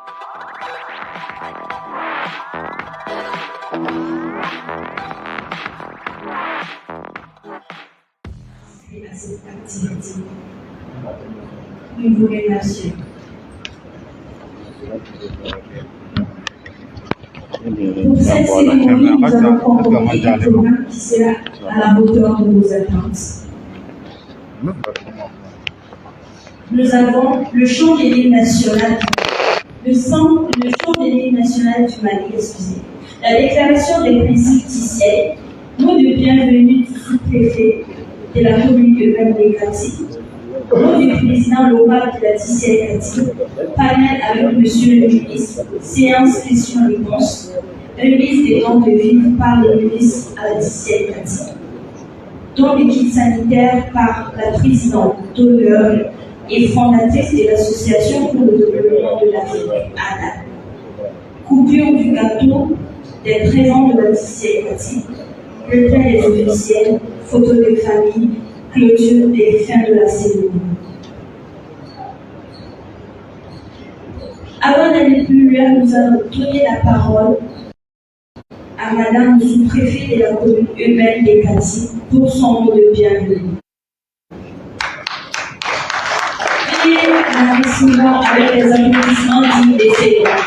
À cette activité. Nous vous remercions. Pour cette cérémonie, nous avons convoqué un programme qui sera à la hauteur de vos attentes. Nous avons le chant de l'hymne national, le chant de l'hymne national du Mali, excusez, la déclaration des principes TCA, mot de bienvenue du sous-préfet de la commune urbaine de Kati, mot du président local de la TCA Kati, panel avec monsieur le ministre, séance questions-réponses, remise des dons de vivre par le ministre à la TCA Kati, don de kits sanitaires par la présidente d'honneur et fondatrice de l'association pour le développement de l'Afrique, ANA. Coupure du gâteau des présents de la TCA Kati, retrait des officiels, photos de famille, clôture et fin de la cérémonie. Avant d'aller plus loin, nous allons donner la parole à Madame le sous-préfet de la commune urbaine de Kati pour son mot de bienvenue. Veuillez la recevoir avec les applaudissements dignes des célébrants.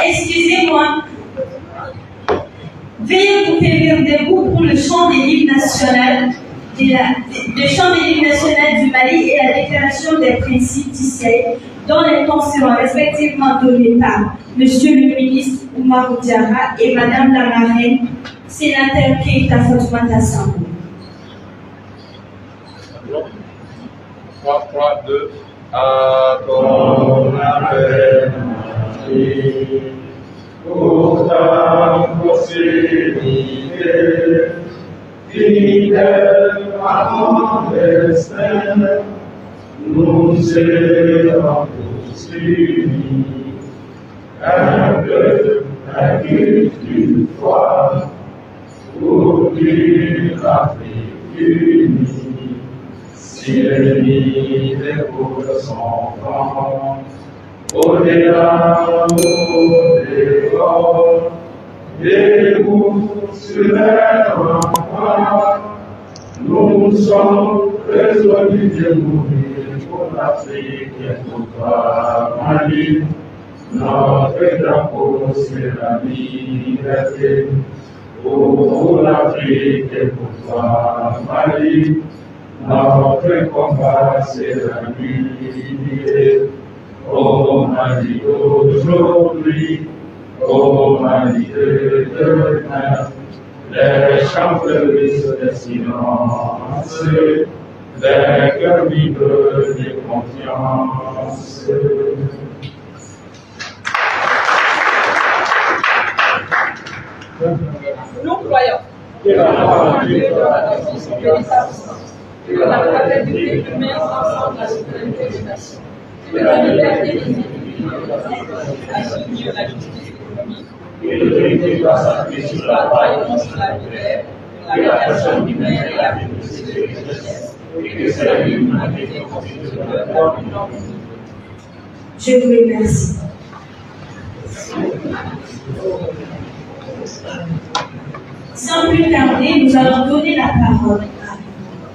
Excusez-moi. Veuillez vous tenir debout pour le chant de l'hymne national, le chant de l'hymne national du Mali et la déclaration des principes d'Israël, dont les temps seront respectivement donnés par Monsieur le ministre Oumar Diarra et Madame la marraine, sénateur Keita Fatoumata Sambou. 3, 3, 2, à ton appel. Pour ta proximité, fidèle à ton destin, nous serons poursuivis. Un peu d'une foi, pour une Afrique unie, si l'ennemi découvre son camp, au-delà, au-dehors, debout sur les remparts, nous sommes résolus de mourir pour l'Afrique et pour toi, Mali. Notre drapeau, c'est la liberté. Pour l'Afrique et pour toi, Mali. Notre combat, c'est la unité. Ô Mali d'aujourd'hui, ô Mali de demain, les chants fleurissent des silences, les cœurs vibrent de confiance. Nous croyons que la fraternité humaine ensemble la souveraineté des nations, que la liberté des individus, la justice économique, Et le vérité doit s'appuyer sur la croyance sur la lumière, la personne humaine et la vérité de richesse, et que c'est la humanité constitue le corps de l'homme. Je vous remercie. Sans plus tarder, nous allons donner la parole à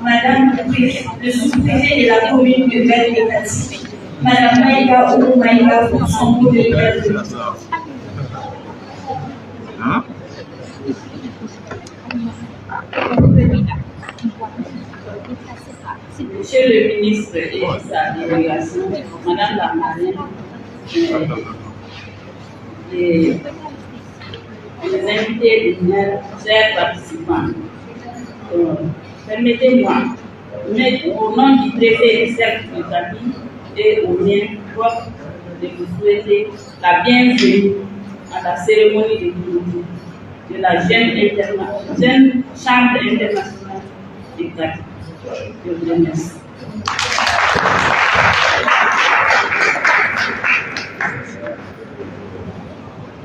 Madame le sous-préfet de la commune urbaine de Kati, Madame Maïga ou Maïga pour son mot de bienvenue. Monsieur le ministre et sa délégation, Madame la marraine, les invités d'honneur, chers participants, permettez-moi, au nom du préfet du cercle de famille et au mien propre, de vous souhaiter la bienvenue à la cérémonie de clôture de la jeune chambre internationale de Kati. Je vous remercie.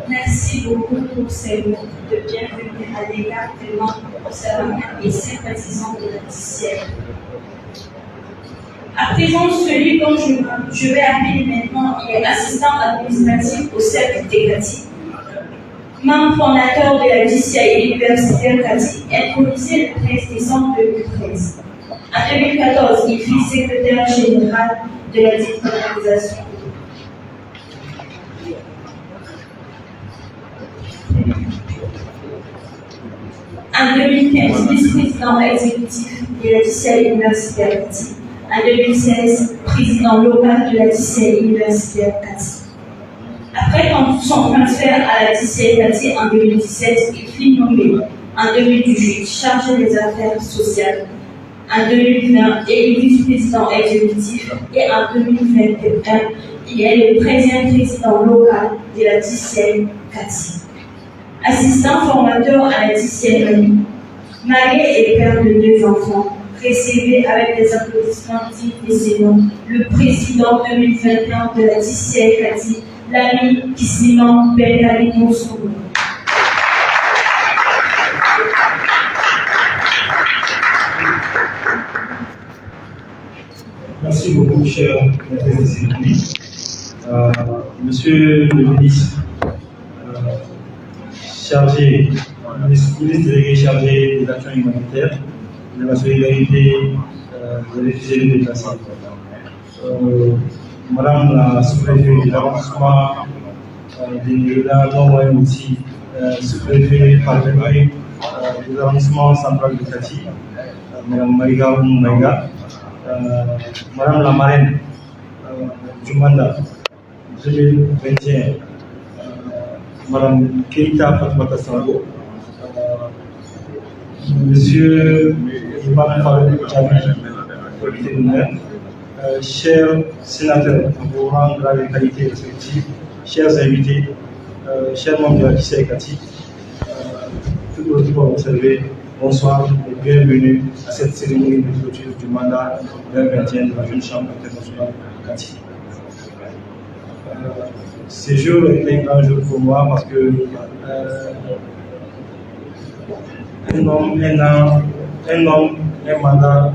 Merci beaucoup pour ces mots de bienvenue à l'égard de membres observateurs et sympathisants de la DCL. À présent, celui dont je vais appeler maintenant est assistant administratif au cercle Tekati, membre fondateur de la DCL universitaire Kati, intronisé le 13 décembre 2013. En 2014, il fut secrétaire général de la décentralisation. En 2015, vice-président exécutif de la DCL universitaire Kati. En 2016, président local de la DCL universitaire Kati. Après son transfert à la DCL Kati en 2017, il fut nommé en 2018 chargé des affaires sociales. En 2020, élu vice-président exécutif et en 2021, il est le 13e président local de la DCL Kati. Assistant formateur à la DCL Kati, marié et père de 2 enfants, recevez avec des applaudissements dignes de ses noms le président 2021 de la DCL Kati, l'ami Kissimam Bengali Moussou. Merci beaucoup, cher Monsieur le ministre, ministre délégué chargé de l'action humanitaire, de la solidarité des réfugiés et déplacés. Madame la sous-préfète de l'arrondissement de la Nord-Ouest, sous-préfète parlementaire de l'arrondissement central de Kati, Madame Mariga Moumaïga, Madame la marraine du mandat 2021, Madame Keita Fatoumata Sango, Monsieur Imam Farouk Djabi, invité d'honneur, chers sénateurs, en vos rangs, grades et qualités respectives, chers invités, chers membres de la DCL Kati, tout le monde observé, bonsoir et bienvenue à cette cérémonie de clôture du mandat 2021 de la Jeune Chambre internationale Kati. Ce jour était un grand jour pour moi parce que un mandat,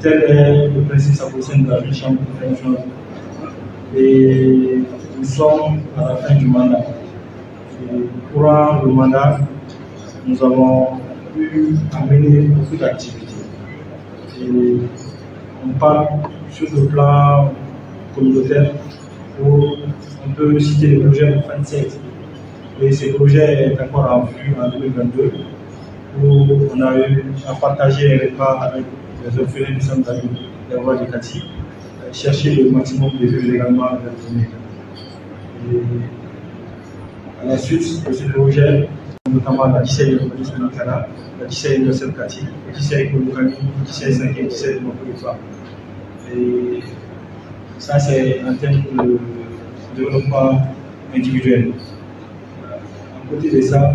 tel est le principe sacro-saint de la Jeune Chambre internationale. Et nous sommes à la fin du mandat. Et durant le mandat, nous avons pu amener beaucoup d'activités. Et on parle sur le plan communautaire où on peut citer les projets de 27. Et ces projets est encore en vue en 2022 où on a eu à partager un repas avec les orphelins du centre des rois de Kati, chercher le maximum de vivres également à leur donner. Et à la suite de ce projet, notamment la DCL urbanisme Nankana, la DCL universelle Kati, la DCL Kolokani, la DCL 5 et la DCL Mokolefa. Et ça, c'est en termes de développement individuel. À côté de ça,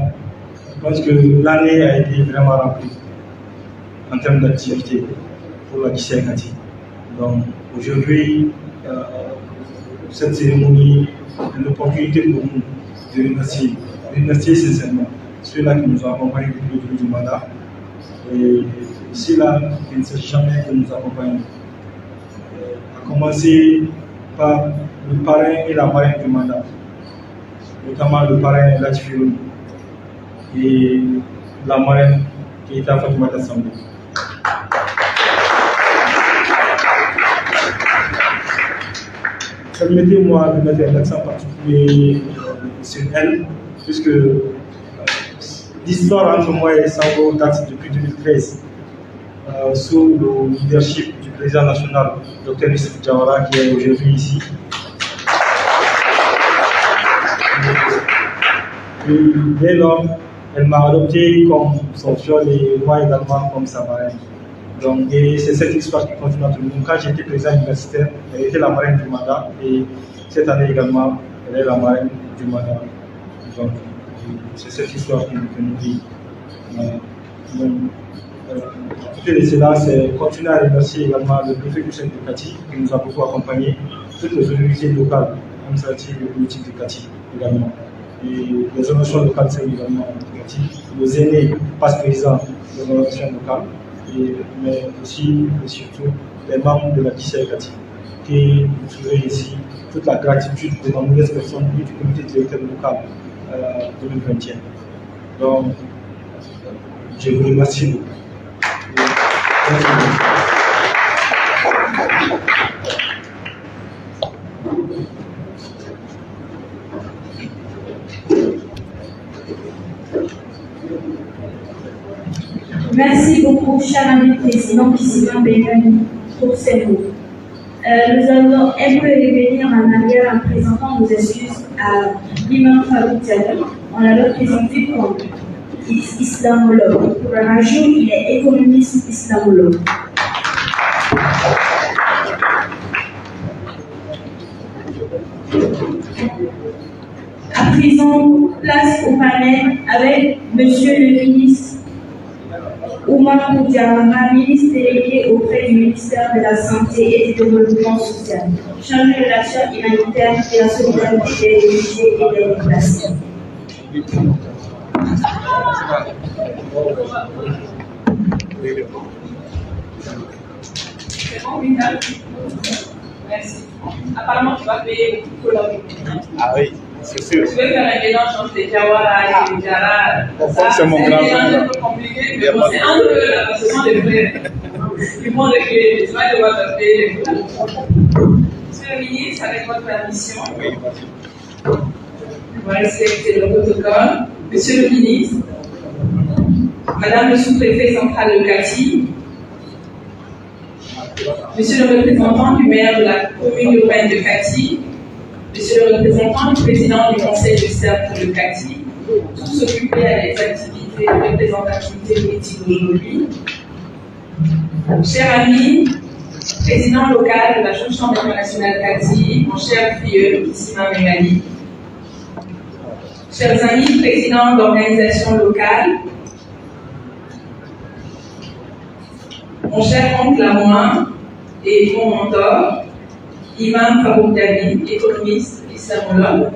je pense que l'année a été vraiment remplie en termes d'activité pour la DCL Kati. Donc aujourd'hui, cette cérémonie est une opportunité pour nous de remercier sincèrement ceux-là qui nous ont accompagnés depuis le début du mandat et ceux-là qui ne savent jamais que nous accompagnent. À commencer par le parrain et la marraine du mandat, notamment le parrain Latifirouni et la marraine Keita Fatoumata Sango. Permettez-moi de mettre un accent particulier sur elle, puisque l'histoire entre moi et Sango date depuis 2013, sous le leadership du président national, Dr Youssef Diawara, qui est aujourd'hui ici. Et dès lors, elle m'a adopté comme son fiole et moi également comme sa marraine. Donc, et c'est cette histoire qui continue entre nous. Quand j'étais président universitaire, elle était la marraine du mandat et cette année également, elle est la marraine du mandat. Donc, c'est cette histoire que nous dit. À côté de cela, c'est continuer à remercier également le préfet du centre de Kati qui nous a beaucoup accompagnés, toutes les autorités locales, administratives et politiques de Kati également. Et les organisations locales, c'est évidemment négatif. Nos aînés passent présidents des organisations locales, mais aussi et surtout les membres de la DCA-Gati. Et vous trouverez ici toute la gratitude de la mauvaise personne du comité directeur local 2021. Donc, je vous remercie beaucoup. Merci beaucoup, cher ami président Kisima Benjamin, pour ces mots. Nous allons revenir en arrière en présentant nos excuses à l'imam Farouk Diallo. On l'a présenté comme islamologue. Pour la radio, il est économiste islamologue. À présent, place au panel avec Monsieur le ministre Oumar Diarra, ministre délégué auprès du ministère de la Santé et du Développement social, chargé de l'action humanitaire et la solidarité des réfugiés et des déplacés. C'est bon, Vital? Merci. Apparemment, tu vas payer pour la vie. Ah oui, c'est sûr. Tu veux faire un mélange entre les Jawara et les Jara. C'est mon grand frère. C'est un peu compliqué, mais bon, c'est entre eux là, parce que ce sont des frères. Ils vont régler, tu vas devoir te payer. Monsieur le ministre, avec votre permission, on va respecter le protocole. Monsieur le ministre, Madame le sous-préfet central de Kati, Monsieur le représentant du maire de la commune urbaine de Kati, Monsieur le représentant du président du conseil du cercle de Kati, tous occupés à des activités de représentativité politique aujourd'hui. Cher ami, président local de la Jeune Chambre internationale Kati, mon cher filleul, Kisima Megali. Chers amis, présidents d'organisations locales, mon cher oncle à moi et mon mentor, Imam Farouk Diallo, économiste islamologue.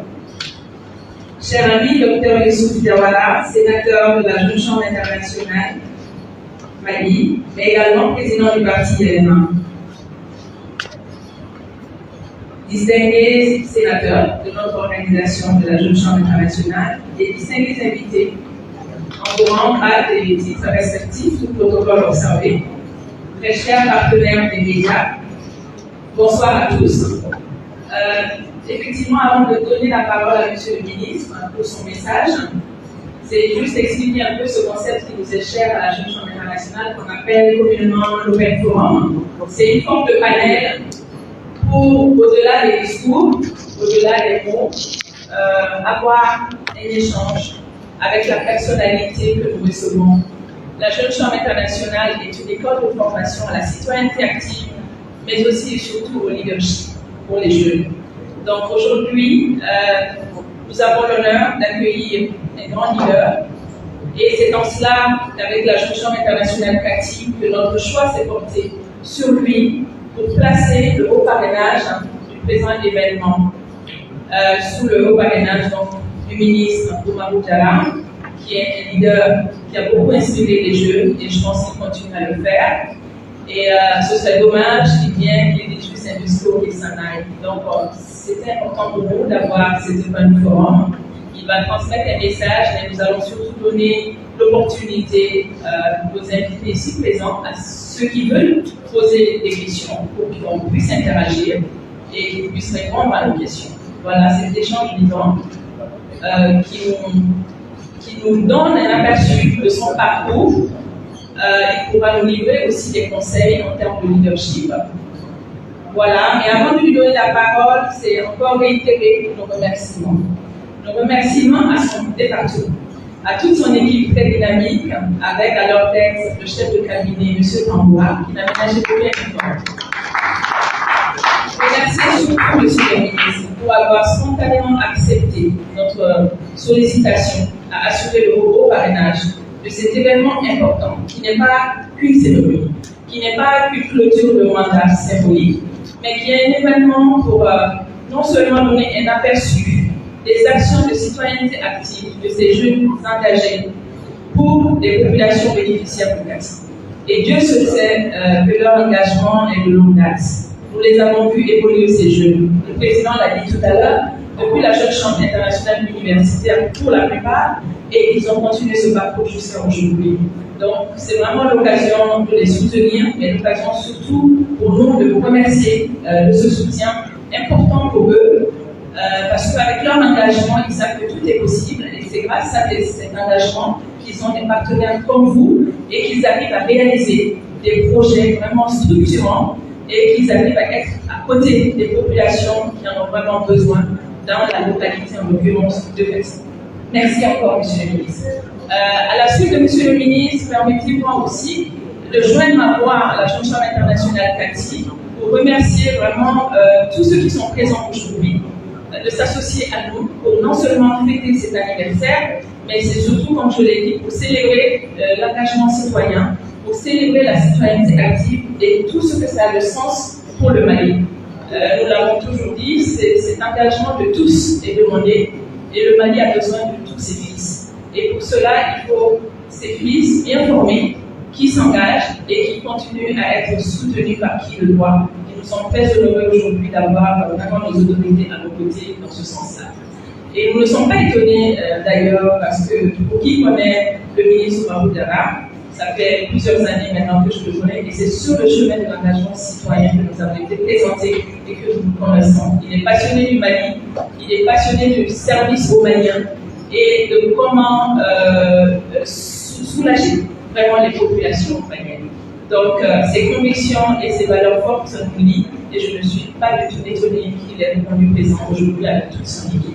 Cher ami, Dr Youssouf Diawara, sénateur de la Jeune Chambre internationale Mali, mais également président du parti LMA. Distingués sénateurs de notre organisation de la Jeune Chambre internationale et distingués invités en courant grade et titres respectifs, tout protocole observé. Très chers partenaires des médias, bonsoir à tous. Effectivement, avant de donner la parole à Monsieur le ministre pour son message, c'est juste expliquer un peu ce concept qui nous est cher à la Jeune Chambre internationale qu'on appelle communément l'Open Forum. C'est une forme de panel pour, au-delà des discours, au-delà des mots, avoir un échange avec la personnalité que nous recevons. La Jeune Chambre internationale est une école de formation à la citoyenneté active, mais aussi et surtout au leadership pour les jeunes. Donc aujourd'hui, nous avons l'honneur d'accueillir un grand leader, et c'est en cela, avec la Jeune Chambre internationale Kati, que notre choix s'est porté sur lui pour placer le haut parrainage du présent événement sous le haut parrainage du ministre Oumar Diarra, qui est un leader qui a beaucoup inspiré les jeunes, et je pense qu'il continue à le faire. Et ce serait dommage qu'il ait juste un discours qui s'en aille. Donc, c'était important pour nous d'avoir cet open forum. Il va transmettre un message, mais nous allons surtout donner l'opportunité aux invités ici présents, à ceux qui veulent poser des questions, pour qu'on puisse interagir et qu'ils puissent répondre à nos questions. Voilà, c'est l'échange vivant qui nous donne un aperçu de son parcours. Il pourra nous livrer aussi des conseils en termes de leadership. Voilà, mais avant de lui donner la parole, c'est encore réitérer nos remerciements. Nos remerciements à son département, à toute son équipe très dynamique, avec à leur tête le chef de cabinet, M. Tamboua, qui n'a ménagé aucun effort. Remercier surtout M. le ministre pour avoir spontanément accepté notre sollicitation à assurer le haut parrainage de cet événement important, qui n'est pas qu'une cérémonie, qui n'est pas qu'une clôture de mandat symbolique, mais qui est un événement pour non seulement donner un aperçu des actions de citoyenneté active de ces jeunes engagés pour les populations bénéficiaires du CATI. Et Dieu se sait que leur engagement est de longue date. Nous les avons vus évoluer, ces jeunes. Le président l'a dit tout à l'heure, depuis la Jeune Chambre internationale universitaire pour la plupart, et ils ont continué ce parcours jusqu'à aujourd'hui. Donc, c'est vraiment l'occasion de les soutenir, mais l'occasion surtout pour nous de vous remercier de ce soutien important pour eux, parce qu'avec leur engagement, ils savent que tout est possible, et c'est grâce à cet engagement qu'ils ont des partenaires comme vous, et qu'ils arrivent à réaliser des projets vraiment structurants, et qu'ils arrivent à être à côté des populations qui en ont vraiment besoin dans la localité, en l'occurrence de Kati. Merci encore, Monsieur le ministre. À la suite de Monsieur le ministre, permettez-moi aussi de joindre ma voix à la Jeune Chambre internationale Kati pour remercier vraiment tous ceux qui sont présents aujourd'hui, de s'associer à nous pour non seulement fêter cet anniversaire, mais c'est surtout, comme je l'ai dit, pour célébrer l'engagement citoyen, pour célébrer la citoyenneté active et tout ce que ça a de sens pour le Mali. Nous l'avons toujours dit, cet engagement de tous est demandé et le Mali a besoin de tous ses fils. Et pour cela, il faut ces fils bien formés qui s'engagent et qui continuent à être soutenus par qui le doit. Et nous sommes très heureux aujourd'hui d'avoir vraiment nos autorités à nos côtés dans ce sens-là. Et nous ne sommes pas étonnés d'ailleurs parce que pour qui connaît le ministre Maroudara, ça fait plusieurs années maintenant que je le connais et c'est sur le chemin de l'engagement citoyen que nous avons été présentés et que nous connaissons. Il est passionné du Mali, il est passionné du service aux Maliens et de comment soulager vraiment les populations maliennes. Donc, ces convictions et ces valeurs fortes nous lient et je ne suis pas du tout étonnée qu'il ait répondu présent aujourd'hui avec toute son équipe.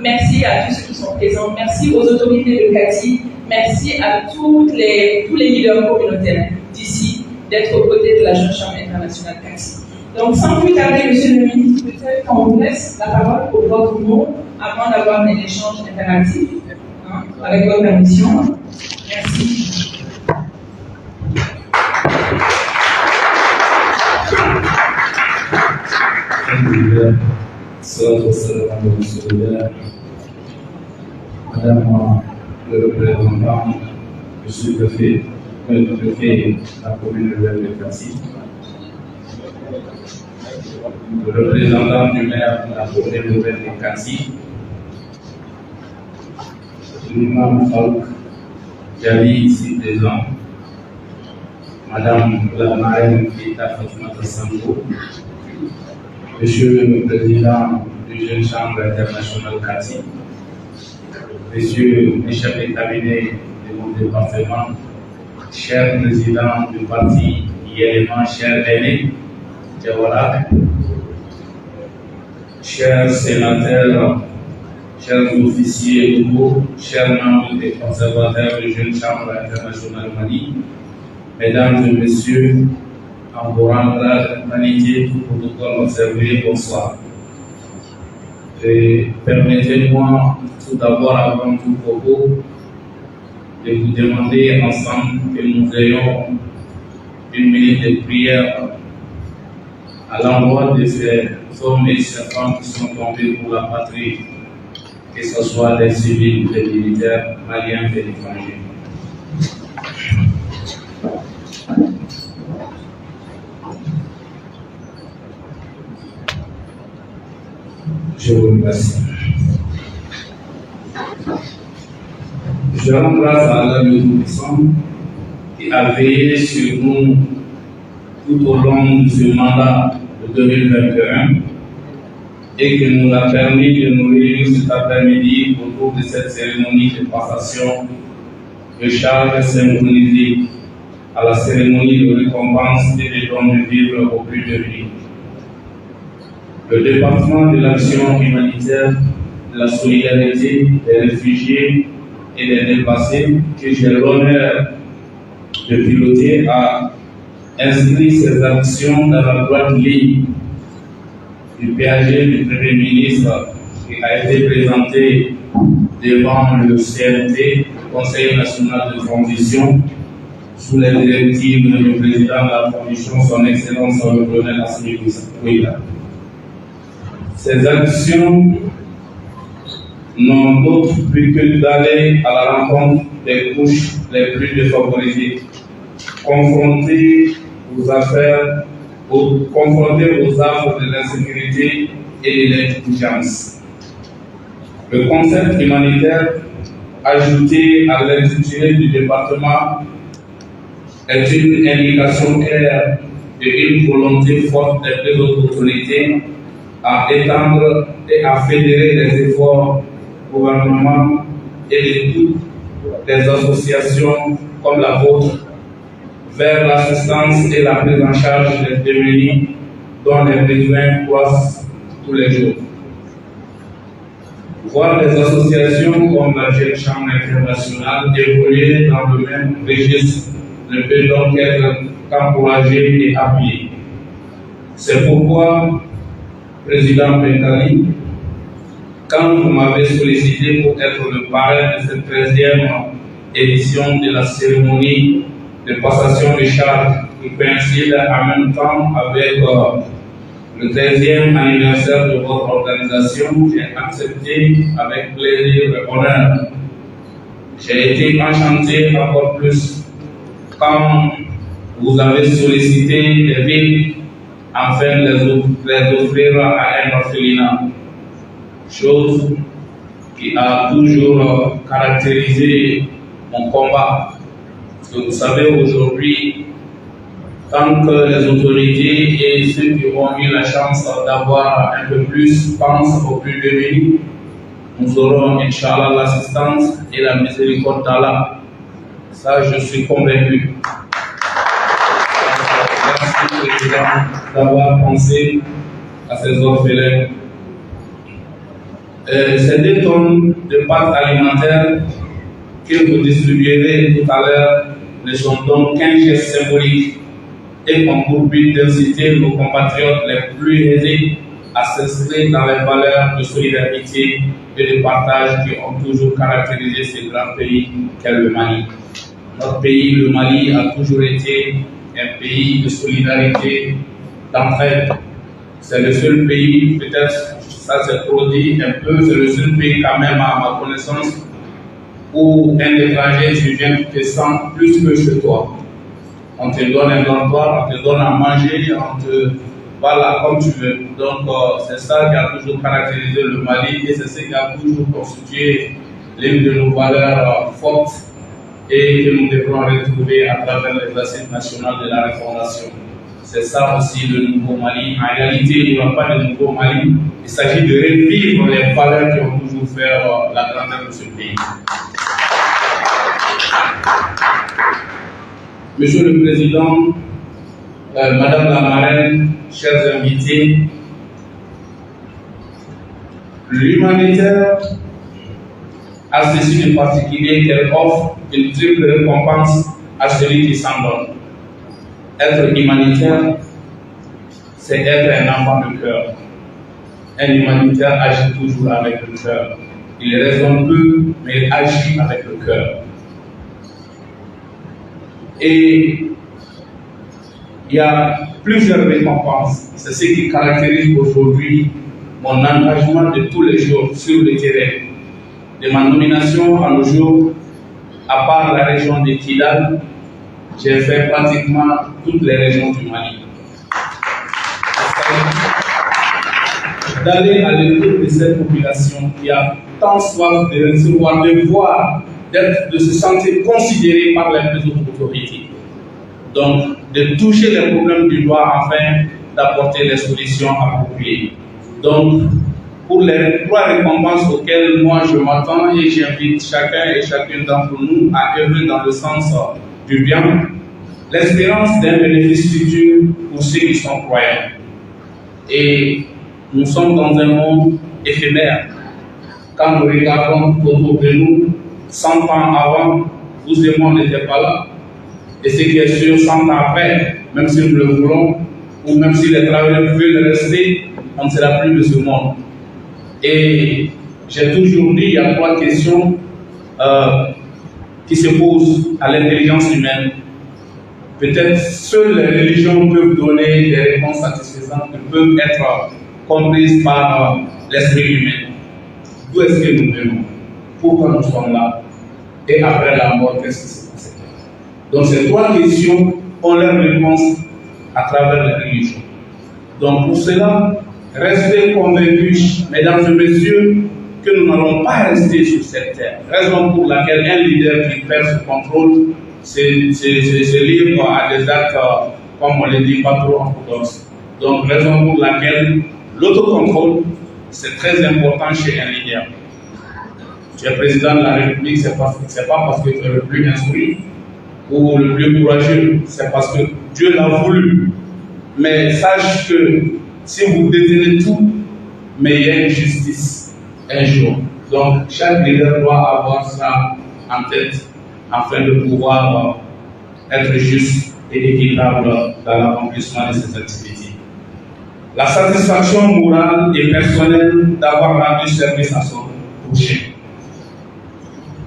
Merci à tous ceux qui sont présents, merci aux autorités de Kati, merci à tous les leaders communautaires d'ici d'être aux côtés de la Jeune Chambre internationale Kati. Donc, sans plus tarder, Monsieur le ministre, peut-être qu'on vous laisse la parole pour votre mot avant d'avoir un échange interactif avec votre permission. Merci. Madame le représentant, Monsieur le préfet de la commune de Kati, le représentant du maire de la commune de Kati, l'imam Faouk Jali ici présent, Madame la marraine Keita Fatimata Sango, Monsieur le président du Jeune Chambre internationale Kati, Messieurs les chefs de cabinet de mon département, chers présidents du parti ILMA, chers aînés, Diawara, chers sénateurs, chers officiers locaux, chers membres des conservateurs de Jeune Chambre internationale Mali, mesdames et messieurs, en vous rendant l'humanité, tout protocole observé, bonsoir. Et permettez-moi tout d'abord, avant tout propos, de vous demander ensemble que nous ayons une minute de prière à l'endroit de ces hommes et ces femmes qui sont tombés pour la patrie, que ce soit des civils ou des militaires maliens et étrangers. Je vous remercie. Je rends grâce à Allah le Tout-Puissant qui a veillé sur nous tout au long de ce mandat de 2021 et qui nous a permis de nous réunir cet après-midi autour de cette cérémonie de passation de charges synchronisée à la cérémonie de récompense et de don de vivre au plus de vie. Le département de l'action humanitaire, de la solidarité des réfugiés et des déplacés que j'ai l'honneur de piloter a inscrit ses actions dans la droite ligne du PAG du Premier ministre qui a été présenté devant le CNT, le Conseil national de transition, sous les directives du président de la Commission, son Excellence le colonel Assimi Goïta. Ces actions n'ont d'autre but que d'aller à la rencontre des couches les plus défavorisées, confrontés aux affres de l'insécurité et de l'indigence. Le concept humanitaire ajouté à l'intitulé du département est une indication claire et une volonté forte des deux autorités à étendre et à fédérer les efforts du gouvernement et de toutes les associations comme la vôtre vers l'assistance et la prise en charge des démunis dont les besoins croissent tous les jours. Voir les associations comme la Jeune Chambre internationale évoluer dans le même registre ne peut donc être qu'encouragé et appuyé. C'est pourquoi, Président Benkali, quand vous m'avez sollicité pour être le parrain de cette 13e édition de la cérémonie de passation de charges qui coïncide en même temps avec le 13e anniversaire de votre organisation, j'ai accepté avec plaisir et honneur. J'ai été enchanté encore plus quand vous avez sollicité les villes afin de les offrir à un orphelinat, chose qui a toujours caractérisé mon combat. Parce que vous savez, aujourd'hui, tant que les autorités et ceux qui ont eu la chance d'avoir un peu plus pensent aux plus démunis, nous aurons, Inch'Allah, l'assistance et la miséricorde d'Allah. Ça, je suis convaincu. Merci, Président, d'avoir pensé à ces orphelins. Ces 2 tonnes de pâtes alimentaires que vous distribuerez tout à l'heure ne sont donc qu'un geste symbolique et ont pour but d'inciter nos compatriotes les plus aisés à s'inscrire dans les valeurs de solidarité et de partage qui ont toujours caractérisé ce grand pays qu'est le Mali. Notre pays, le Mali, a toujours été un pays de solidarité, d'entraide. C'est le seul pays, peut-être, ça s'est produit un peu, c'est le seul pays quand même à ma connaissance où un étranger vient te sent plus que chez toi. On te donne un dortoir, on te donne à manger, on te voilà comme tu veux. Donc c'est ça qui a toujours caractérisé le Mali et c'est ce qui a toujours constitué l'une de nos valeurs fortes et que nous devrons retrouver à travers les assises nationales de la refondation. C'est ça aussi le nouveau Mali. En réalité, il n'y aura pas de nouveau Mali. Il s'agit de revivre les valeurs qui ont toujours fait la grandeur de ce pays. Monsieur le Président, Madame la Marraine, chers invités, l'humanitaire a ceci de particulier qu'elle offre une triple récompense à celui qui s'en donne. Être humanitaire, c'est être un enfant de cœur. Un humanitaire agit toujours avec le cœur. Il raisonne peu, mais il agit avec le cœur. Et il y a plusieurs récompenses. C'est ce qui caractérise aujourd'hui mon engagement de tous les jours sur le terrain. De ma nomination à nos jours, à part la région de Kidal, j'ai fait pratiquement toutes les régions du Mali. D'aller à l'écoute de cette population qui a tant soif de recevoir, de voir, de se sentir considéré par les plus hautes autorités. Donc, de toucher les problèmes du doigt afin d'apporter les solutions appropriées. Donc, pour les 3 récompenses auxquelles moi je m'attends et j'invite chacun et chacune d'entre nous à œuvrer dans le sens du bien, l'espérance d'un bénéfice futur pour ceux qui sont croyants. Et nous sommes dans un monde éphémère. Quand nous regardons autour de nous, 100 ans avant, vous et moi n'étions pas là. Et ce qui est sûr, 100 ans après, même si nous le voulons, ou même si les travailleurs veulent rester, on ne sera plus de ce monde. Et j'ai toujours dit, il y a 3 questions qui se posent à l'intelligence humaine. Peut-être seules les religions peuvent donner des réponses satisfaisantes qui peuvent être comprises par l'esprit humain. d'où est-ce que nous venons, pourquoi nous sommes là, et après la mort, qu'est-ce qui s'est passé. Donc ces trois questions ont leur réponse à travers la religion. Donc pour cela, restez convaincus, mesdames et messieurs, que nous n'allons pas rester sur cette terre. Raison pour laquelle un leader qui perd ce contrôle, c'est libre à des actes, comme on le dit, pas trop orthodoxes. Donc raison pour laquelle l'autocontrôle, c'est très important chez un leader. Tu es président de la République, c'est pas parce que tu es le plus instruit ou le plus courageux, c'est parce que Dieu l'a voulu. Mais sache que si vous détenez tout, mais il y a une justice un jour. Donc chaque leader doit avoir ça en tête afin de pouvoir être juste et équitable dans l'accomplissement de ses activités. La satisfaction morale et personnelle d'avoir rendu service à son prochain.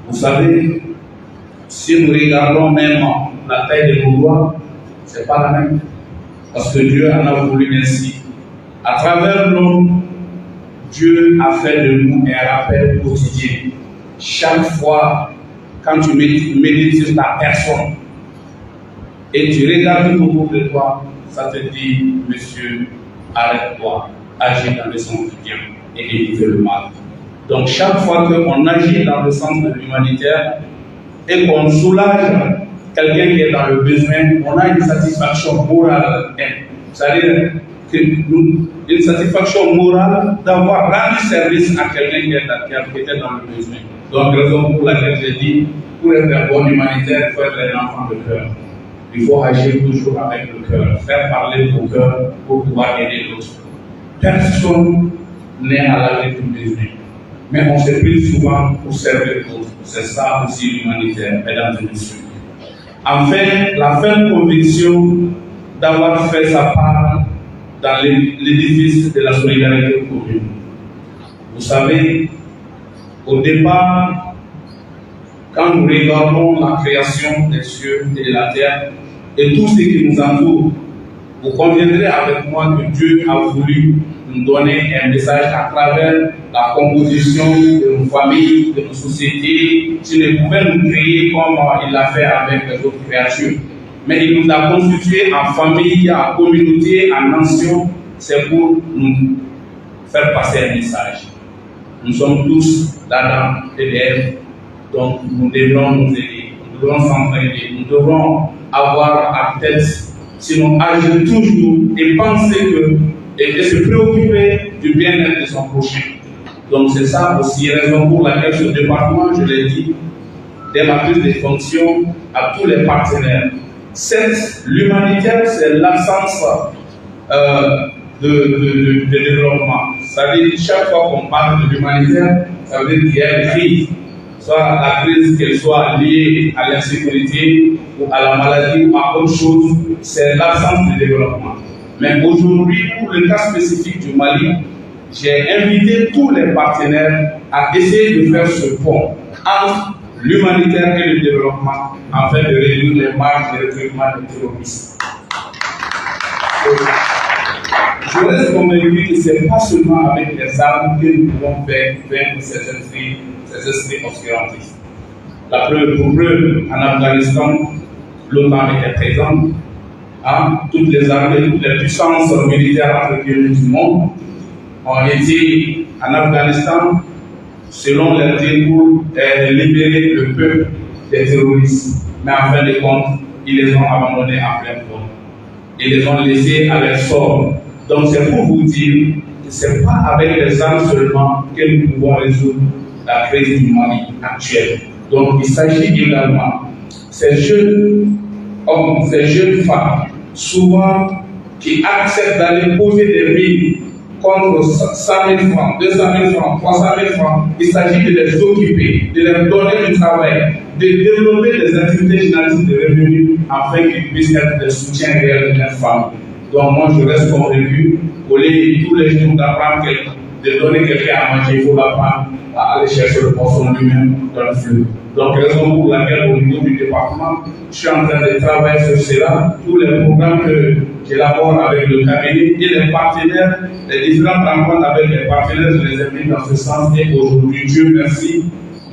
Vous savez, si nous regardons même la taille de nos doigts, ce n'est pas la même. Parce que Dieu en a voulu ainsi. À travers l'homme, Dieu a fait de nous un rappel quotidien. Chaque fois, quand tu médites sur ta personne et tu regardes tout autour de toi, ça te dit, monsieur, arrête-toi, agis dans le sens du bien et évite le mal. Donc chaque fois qu'on agit dans le sens de l'humanitaire et qu'on soulage quelqu'un qui est dans le besoin, on a une satisfaction morale. C'est-à-dire une satisfaction morale d'avoir rendu service à quelqu'un qui était dans le besoin. Donc raison pour laquelle j'ai dit, pour être un bon humanitaire, il faut être un enfant de cœur. Il faut agir toujours avec le cœur, faire parler ton cœur pour pouvoir aider l'autre. Personne n'est à l'abri du besoin. Mais on se prie souvent pour servir l'autre. C'est ça aussi l'humanitaire, mesdames et messieurs. Enfin, la ferme conviction d'avoir fait sa part dans l'édifice de la solidarité commune. Vous savez, au départ, quand nous regardons la création des cieux et de la terre et tout ce qui nous entoure, vous conviendrez avec moi que Dieu a voulu nous donner un message à travers la composition de nos familles, de nos sociétés. Il ne pouvait nous créer comme il l'a fait avec les autres créatures. Mais il nous a constitués en famille, en communauté, en nation. C'est pour nous faire passer un message. Nous sommes tous d'Adam et d'Ève. Donc nous devrons nous aider, nous devrons s'entraider, nous devrons avoir à tête, sinon agir toujours et penser que, et se préoccuper du bien-être de son prochain. Donc c'est ça aussi raison pour laquelle ce département, je l'ai dit, dès la prise des fonctions à tous les partenaires. L'humanitaire, c'est l'absence de développement. Ça veut dire chaque fois qu'on parle de l'humanitaire, ça veut dire qu'il y a une crise. Soit la crise qu'elle soit liée à l'insécurité ou à la maladie ou à autre chose, c'est l'absence de développement. Mais aujourd'hui, pour le cas spécifique du Mali, j'ai invité tous les partenaires à essayer de faire ce pont entre l'humanitaire et le développement afin de réduire les marges de recrutement des terroristes. Je reste convaincu que ce n'est pas seulement avec les armes que nous pouvons faire vaincre ces esprits obscurantistes. La preuve pour preuve, en Afghanistan, l'OTAN était présente. Toutes les armées, toutes les puissances militaires entre guillemets du monde ont été en Afghanistan selon leur dire pour libérer le peuple des terroristes. Mais en fin de compte, ils les ont abandonnés en plein vol. Ils les ont laissés à leur sort. Donc c'est pour vous dire que ce n'est pas avec les armes seulement que nous pouvons résoudre la crise du Mali actuelle. Donc il s'agit également ces jeunes hommes, ces jeunes femmes, souvent qui acceptent d'aller poser des mines contre 100 000 francs, 200 000 francs, 300 000 francs. Il s'agit de les occuper, de leur donner du travail, de développer des activités génératives de revenus afin qu'ils puissent être des soutiens réels de leurs familles. Donc moi je reste convaincu qu'au lieu tous les jours d'apprendre de donner quelqu'un à manger, il faut l'apprendre à aller chercher le poisson lui-même dans le fleuve. Donc raison pour laquelle au niveau du département, je suis en train de travailler sur cela. Tous les programmes que j'élabore avec le cabinet et les partenaires, les différentes rencontres avec les partenaires, je les ai mis dans ce sens. Et aujourd'hui, Dieu merci,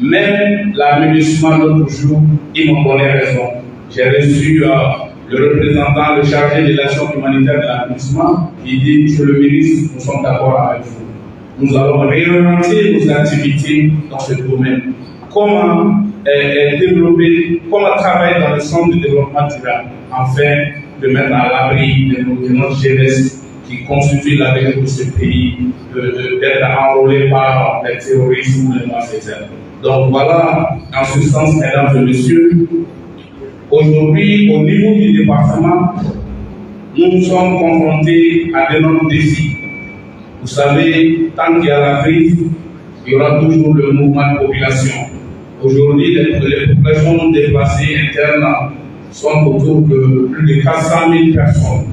même l'aménagement l'autre jour, ils m'ont donné raison. J'ai reçu le représentant, le chargé des relations humanitaires de l'aménagement, qui dit, Monsieur le ministre, nous sommes d'accord avec vous. Nous allons réorienter nos activités dans ce domaine. Comment développer, comment travailler dans le centre de développement durable, afin de mettre à l'abri de notre jeunesse qui constitue l'avenir de ce pays, d'être enrôlé par les terroristes ou les malfaiteurs. Donc voilà, en ce sens, mesdames et messieurs, aujourd'hui, au niveau du département, nous sommes confrontés à d'énormes défis. Vous savez, tant qu'il y a la crise, il y aura toujours le mouvement de population. Aujourd'hui, les populations déplacées internes sont autour de plus de 400 000 personnes.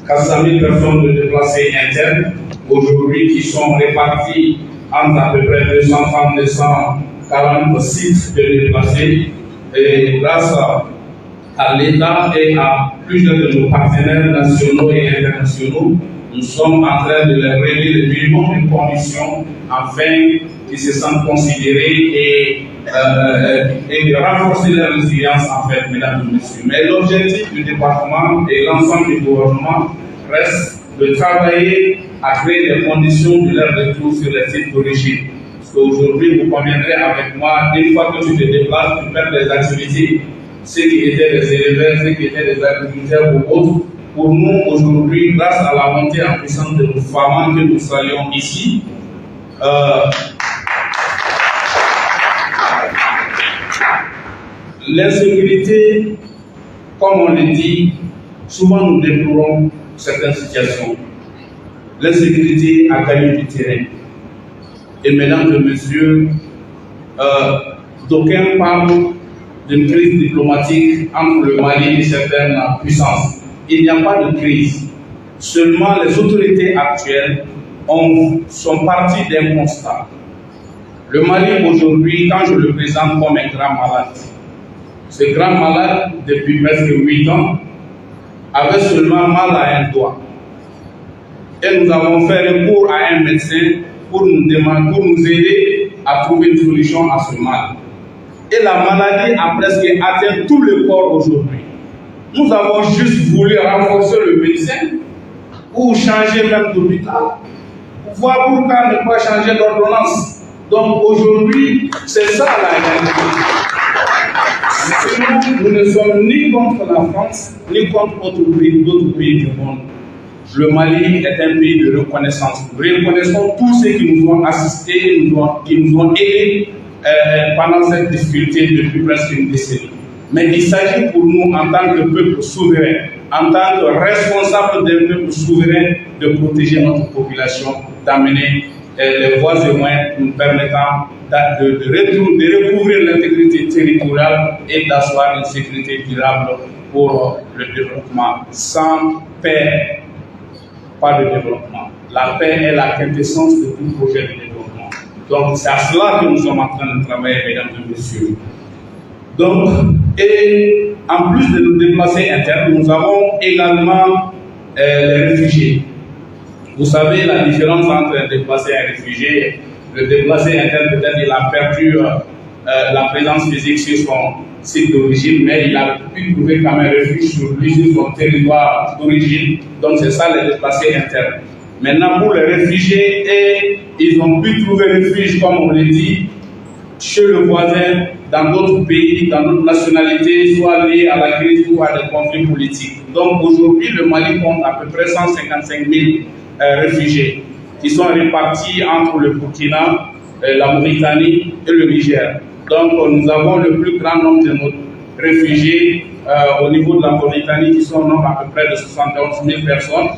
400 000 personnes de déplacés internes, aujourd'hui, qui sont réparties entre à peu près 230, 240 sites de déplacés. Et grâce à l'État et à plusieurs de nos partenaires nationaux et internationaux, nous sommes en train de leur réunir le minimum de conditions afin qu'ils se sentent considérés et de renforcer leur résilience, en fait, mesdames et messieurs. Mais l'objectif du département et l'ensemble du gouvernement reste de travailler à créer les conditions de leur retour sur les sites d'origine. Parce qu'aujourd'hui, vous conviendrez avec moi, une fois que tu te déplaces, tu perds les activités. Ceux qui étaient des éleveurs, ceux qui étaient des agriculteurs ou autres. Pour nous, aujourd'hui, grâce à la montée en puissance de nos femmes que nous saluons ici, l'insécurité, comme on le dit, souvent nous déplorons certaines situations. L'insécurité a gagné du terrain. Et mesdames et messieurs, d'aucuns parlent d'une crise diplomatique entre le Mali et certaines puissances. Il n'y a pas de crise. Seulement les autorités actuelles sont parties d'un constat. Le Mali aujourd'hui, quand je le présente comme un grand malade, ce grand malade, depuis presque 8 ans, avait seulement mal à un doigt. Et nous avons fait recours à un médecin pour nous aider à trouver une solution à ce mal. Et la maladie a presque atteint tout le corps aujourd'hui. Nous avons juste voulu renforcer le médecin ou changer même d'hôpital, pour voir pourquoi ne pas changer d'ordonnance. Donc aujourd'hui, c'est ça la réalité. Nous ne sommes ni contre la France, ni contre d'autres pays du monde. Le Mali est un pays de reconnaissance. Nous reconnaissons tous ceux qui nous ont assistés, qui nous ont aidés pendant cette difficulté depuis presque une décennie. Mais il s'agit pour nous, en tant que peuple souverain, en tant que responsable d'un peuple souverain, de protéger notre population, d'amener les voies et moyens nous permettant de recouvrir l'intégrité territoriale et d'asseoir une sécurité durable pour le développement. Sans paix, pas de développement. La paix est la quintessence de tout projet de développement. Donc c'est à cela que nous sommes en train de travailler, mesdames et messieurs. Donc, et en plus de nos déplacés internes, nous avons également les réfugiés. Vous savez la différence entre un déplacé et un réfugié. Le déplacé interne, peut-être il a perdu la présence physique sur son site d'origine, mais il a pu trouver quand même refuge sur lui, sur son territoire d'origine. Donc c'est ça les déplacés internes. Maintenant pour les réfugiés, ils ont pu trouver refuge, comme on l'a dit, chez le voisin, dans d'autres pays, dans d'autres nationalités, soit liées à la crise ou à des conflits politiques. Donc aujourd'hui, le Mali compte à peu près 155 000 réfugiés qui sont répartis entre le Burkina, la Mauritanie et le Niger. Donc nous avons le plus grand nombre de nos réfugiés au niveau de la Mauritanie qui sont au nombre à peu près de 71 000 personnes.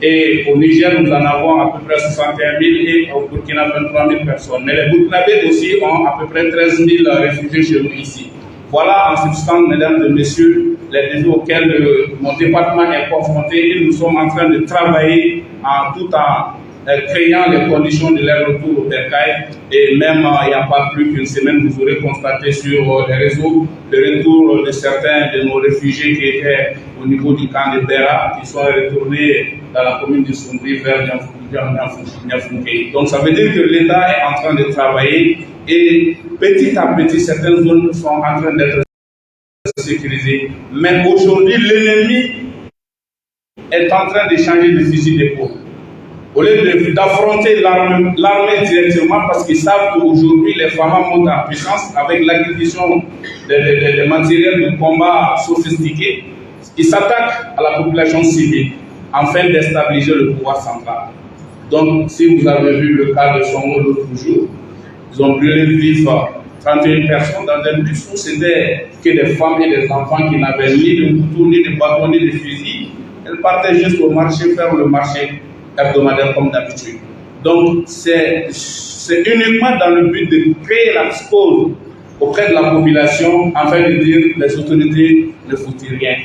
Et au Niger, nous en avons à peu près 61 000 et au Burkina 23 000 personnes. Mais les Burkinabés aussi ont à peu près 13 000 réfugiés chez nous ici. Voilà en substance, mesdames et messieurs, les défis auxquels mon département est confronté et nous sommes en train de travailler tout en créant les conditions de leur retour au bercail. Et même il n'y a pas plus qu'une semaine, vous aurez constaté sur les réseaux le retour de certains de nos réfugiés qui étaient au niveau du camp de Bera, qui sont retournés dans la commune de Soundri vers Niafounké. Donc ça veut dire que l'État est en train de travailler et petit à petit certaines zones sont en train d'être sécurisées. Mais aujourd'hui, l'ennemi est en train de changer de fusil d'épaule. Au lieu d'affronter l'armée directement, parce qu'ils savent qu'aujourd'hui les FAMA montent en puissance avec l'acquisition de matériel de combat sophistiqués, ils s'attaquent à la population civile afin de déstabiliser le pouvoir central. Donc, si vous avez vu le cas de Songo l'autre jour, ils ont brûlé vif 31 personnes dans un bus où c'était que des femmes et des enfants qui n'avaient ni de couteau, ni de bâton, ni de fusil. Elles partaient juste au marché, faire le marché hebdomadaire comme d'habitude. Donc, c'est uniquement dans le but de créer la psychose auprès de la population afin de dire les autorités ne foutent rien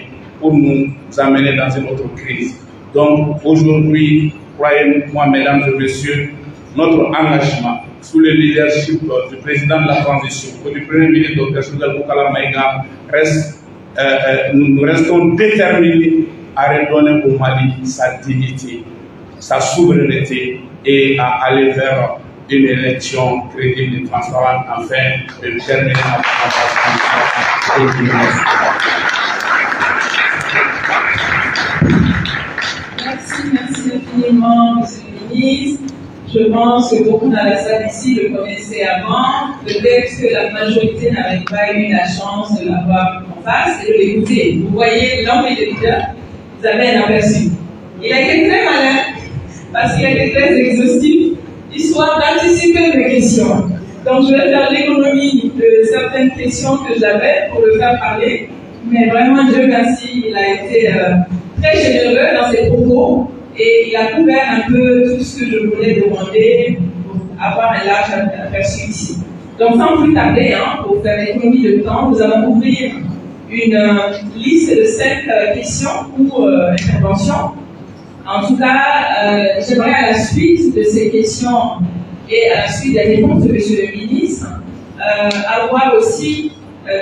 pour nous amener dans une autre crise. Donc, aujourd'hui, croyez-moi, mesdames et messieurs, notre engagement sous le leadership du président de la transition, du premier ministre Dr. Sougal Boukala Maïga, nous restons déterminés à redonner au Mali sa dignité, sa souveraineté et à aller vers une élection crédible et transparente afin de terminer notre transition. Merci infiniment, Monsieur le ministre. Je pense que beaucoup dans la salle ici le connaissaient avant. Peut-être que la majorité n'avait pas eu la chance de l'avoir en face et de l'écouter. Vous voyez, l'homme et le leader, vous avez un aperçu. Il a été très malin parce qu'il a été très exhaustif, histoire d'anticiper mes questions. Donc, je vais faire l'économie de certaines questions que j'avais pour le faire parler. Mais vraiment, Dieu merci, il a été très généreux dans ses propos et il a couvert un peu tout ce que je voulais demander pour avoir un large aperçu ici. Donc, sans plus tarder, pour faire l'économie de temps, nous allons ouvrir une liste de 5 questions ou interventions. En tout cas, j'aimerais à la suite de ces questions et à la suite des réponses de M. le ministre, avoir aussi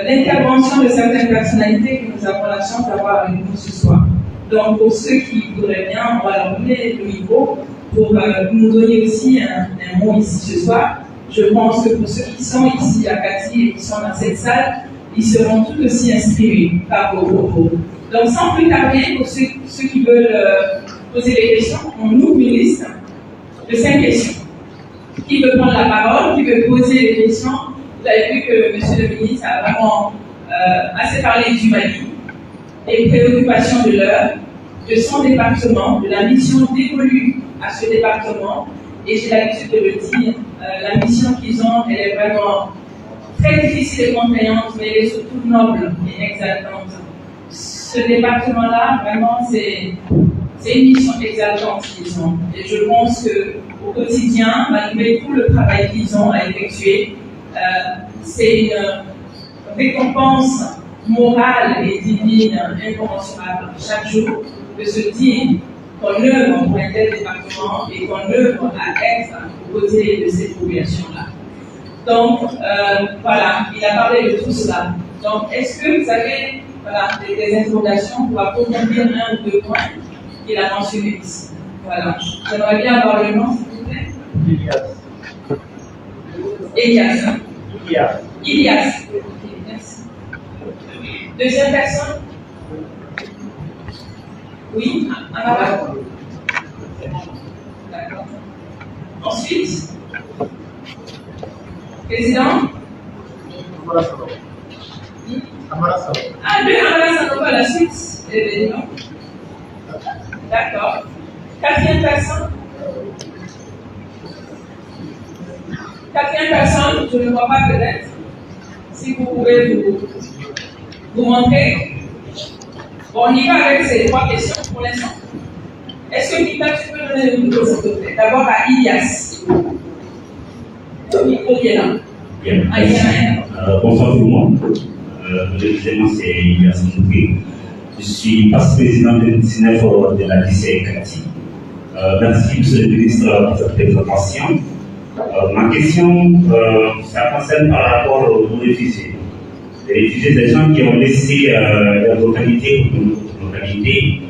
l'intervention de certaines personnalités que nous avons la chance d'avoir avec nous ce soir. Donc, pour ceux qui voudraient bien, on va leur donner le micro pour nous donner aussi un mot ici ce soir. Je pense que pour ceux qui sont ici à Kati et qui sont dans cette salle, ils seront tout aussi inspirés par vos propos. Donc, sans plus tarder, pour ceux qui veulent poser des questions, on ouvre une liste de 5 questions. Qui veut prendre la parole, qui veut poser des questions? Vous avez vu que M. le ministre a vraiment assez parlé du Mali, des préoccupations de l'heure, de son département, de la mission dévolue à ce département. Et j'ai l'habitude de le dire, la mission qu'ils ont, elle est vraiment très difficile et contraignante, mais elle est surtout noble et exaltante. Ce département-là, vraiment, c'est une mission exaltante qu'ils ont. Et je pense qu'au quotidien, malgré tout le travail qu'ils ont à effectuer, c'est une récompense morale et divine incommensurable chaque jour de se dire qu'on œuvre pour un tel département et qu'on œuvre à être aux côtés de cette population-là. Donc, voilà, il a parlé de tout cela. Donc, est-ce que vous avez des interrogations pour approfondir un ou deux points qu'il a mentionnés ici? Voilà. J'aimerais bien avoir le nom, s'il vous plaît. Elias. Ilias. Merci. Deuxième personne? Oui, Amara. D'accord. Ensuite, président. Amara Sanogo. Ah, lui, Amara Sanogo à la suite. D'accord. Quatrième personne. Quatrième personne, je ne vois pas peut-être. Si vous pouvez vous montrer. Bon, on y va avec ces 3 questions pour l'instant. Est-ce que Mika, tu peux donner le micro, s'il te plaît? D'abord à Ilias. Le micro qui est là. Bien. Ah, il y en a un. Bonsoir tout le monde. Précisément, c'est Ilias Mouké. Je suis vice-président de 19 de la lycée Kati. Merci, Monsieur le ministre, pour cette présentation. Ma question, ça concerne par rapport aux réfugiés. Les réfugiés, des gens qui ont laissé leur localité pour notre localité.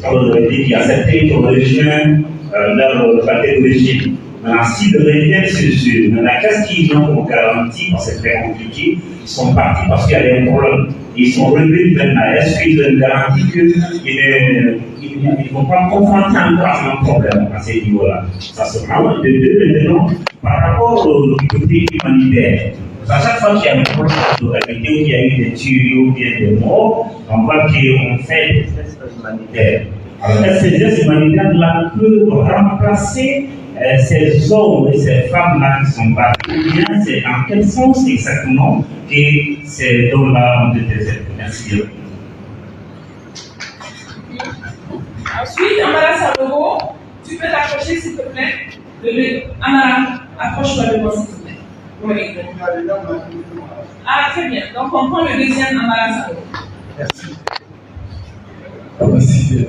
Vous avez dit qu'il y a certains qui ont rejoint leur paquet d'origine. Maintenant, s'ils reviennent sur maintenant, qu'est-ce qu'ils ont comme garantie, parce que c'est très compliqué, ils sont partis parce qu'il y avait un problème. Ils sont revenus maintenant. Est-ce qu'ils ont une garantie qu'ils ne vont pas confronter encore à un problème à ce niveau-là? Ça se prend de deux maintenant par rapport au côté humanitaire. À chaque fois qu'il y a un problème de localité, où il y a eu des tueries ou bien des morts, on voit qu'on fait des gestes humanitaires. Alors, est-ce que ces gestes humanitaires-là peuvent remplacer ces hommes et ces femmes-là qui sont battus? Ou bien c'est en quel sens exactement que ces dons-là ont été faits? Merci. Ensuite, Amara Salogo, tu peux t'approcher s'il te plaît. Amara, approche-toi de moi s'il te plaît. Oui. Ah, très bien. Donc, on prend le deuxième Amara Salogo. Merci. Merci.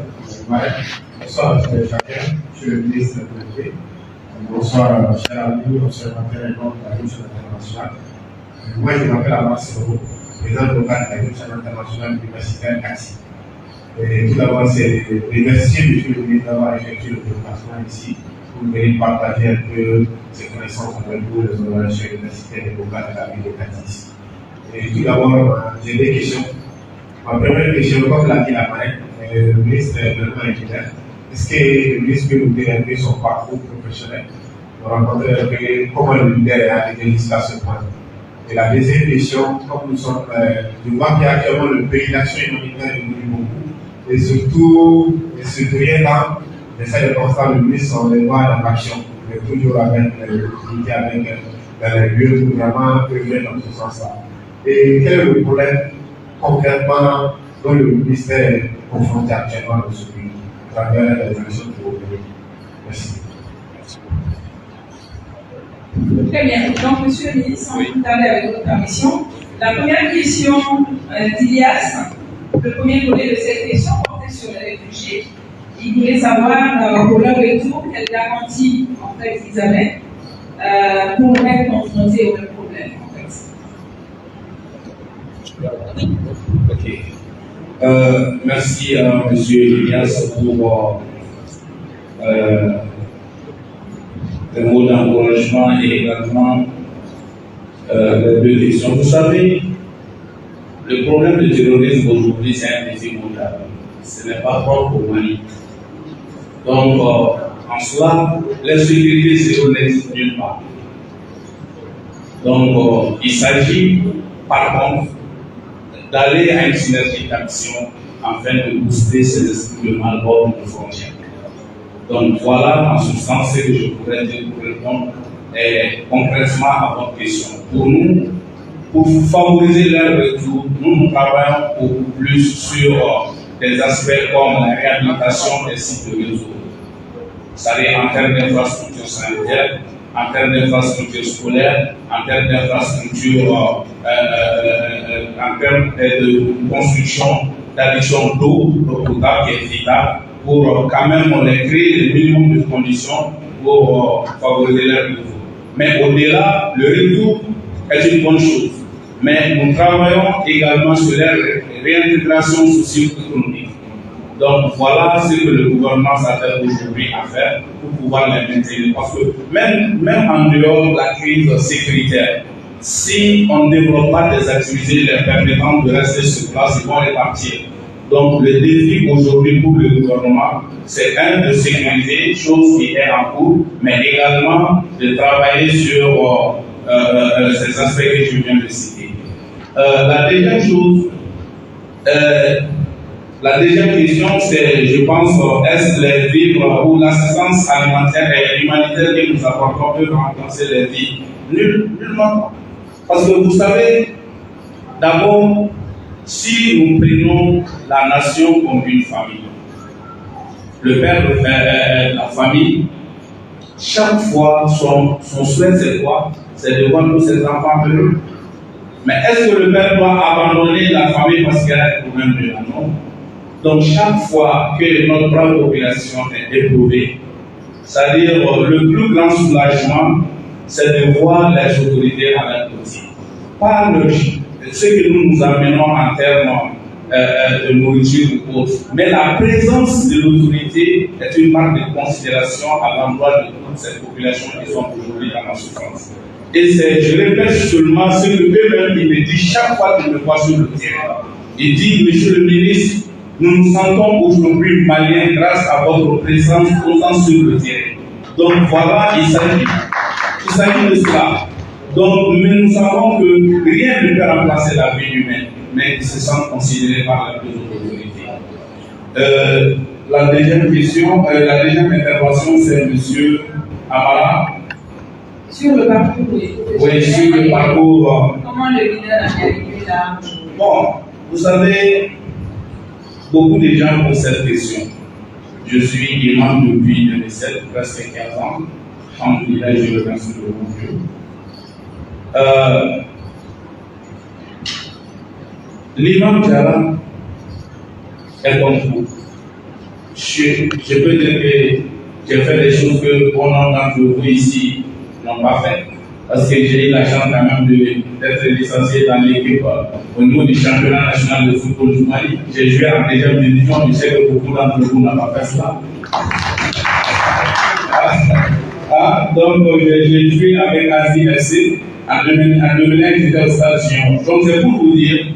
Bonsoir, chacun. Monsieur le ministre de l'État. Bonsoir, chers amis, observateurs et membres de la Commission internationale. Moi, je m'appelle Amara Salogo, président local de la Commission internationale universitaire CACI. Tout d'abord, c'est remercier Monsieur le ministre d'avoir effectué le déplacement ici pour venir partager un peu ses connaissances avec vous, les organisations universitaires et locales de la ville de Catis. Et tout d'abord, j'ai des questions. Ma première question, comme l'a dit la marraine, le ministre est vraiment ingénieur. Est-ce que le ministre peut nous dire un peu son parcours professionnel pour rencontrer un peu comment le leader est arrivé jusqu'à ce point? Et la deuxième question, comme nous sommes, je vois qu'actuellement le pays d'action humanitaire évolue beaucoup. Et surtout rien dans l'essai de constat le ministre sont les lois dans l'action, mais toujours avec l'unité, avec les lieux où vraiment œuvrer dans ce sens-là. Et quel est le problème concrètement dont le ministère est confronté actuellement dans ce pays, à travers les actions que vous menez? Merci. Très bien. Donc, Monsieur le ministre, on peut aller avec votre permission. La première question d'Ilias, le premier volet de cette question portait sur les réfugiés. Il voulait savoir, pour leur retour, quelle garantie en fait ils avaient pour être confrontés au même problème. En fait. Ok. Merci à M. Elias pour les mots d'encouragement et également les deux questions. Vous savez, le problème du terrorisme aujourd'hui, c'est un défi mondial. Ce n'est pas propre au Mali. Donc, en cela, l'insécurité, c'est qu'on n'existe nulle part. Donc, il s'agit, par contre, d'aller à une synergie d'action afin de booster ces esprits de mal hors de nos frontières. Donc, voilà, en substance, ce que je pourrais dire pour répondre concrètement à votre question. Pour nous, pour favoriser leur retour, nous travaillons beaucoup plus sur des aspects comme la réhabilitation des sites de réseau. C'est-à-dire en termes d'infrastructures sanitaires, en termes d'infrastructures scolaires, en termes d'infrastructures, en termes de construction d'addition d'eau potable et vitale, pour quand même les créer le minimum de conditions pour favoriser leur retour. Mais au-delà, le retour est une bonne chose. Mais nous travaillons également sur la réintégration socio-économique. Donc voilà ce que le gouvernement s'attelle aujourd'hui à faire pour pouvoir les maintenir. Parce que même en dehors de la crise sécuritaire, si on ne développe pas des activités les permettant de rester sur place, ils vont repartir. Donc le défi aujourd'hui pour le gouvernement, c'est de sécuriser, chose qui est en cours, mais également de travailler sur ces aspects que je viens de citer. La deuxième chose, la deuxième question, c'est, je pense, est-ce les vivres ou l'assistance alimentaire et humanitaire que nous apportons peut remplacer les vies? Nullement. Parce que vous savez, d'abord, si nous prenons la nation comme une famille, le père, la famille, chaque fois, son souhait, c'est quoi? C'est de voir tous ses enfants heureux. Mais est-ce que le père doit abandonner la famille parce qu'il y a un problème de la non? Donc, chaque fois que notre propre population est éprouvée, C'est-à-dire, le plus grand soulagement, c'est de voir les autorités à leur côté. Pas ce que nous amenons en termes de nourriture ou autre, mais la présence de l'autorité est une marque de considération à l'endroit de toute cette population qui sont aujourd'hui dans la souffrance. Et je répète seulement ce que eux-mêmes ils me disent chaque fois qu'ils me voient sur le terrain. Ils disent, Monsieur le ministre, nous nous sentons aujourd'hui maliens grâce à votre présence sur le terrain. Donc voilà, il s'agit de cela. Donc nous savons que rien ne peut remplacer la vie humaine, mais ils se sentent considérés par la plus haute autorité. La deuxième question, la deuxième intervention, c'est M. Amara. Sur le parcours, oui, sur le parcours. Comment le leader a arrivé là? Bon, vous savez, beaucoup de gens posent cette question. Je suis imam depuis 2007, presque 15 ans. Alhamdoulilah, je remercie le bon Dieu. L'imam Diarra est comme vous. Je peux dire que j'ai fait des choses que bon nombre d'entre vous ici n'ont pas fait. Parce que j'ai eu la chance quand même d'être licencié dans l'équipe au niveau du championnat national de football du Mali. J'ai joué en deuxième division, je sais que beaucoup d'entre vous n'ont pas fait cela. Donc j'ai joué avec Asie FC. En 2001, j'étais au stade Gion. Donc c'est pour vous dire,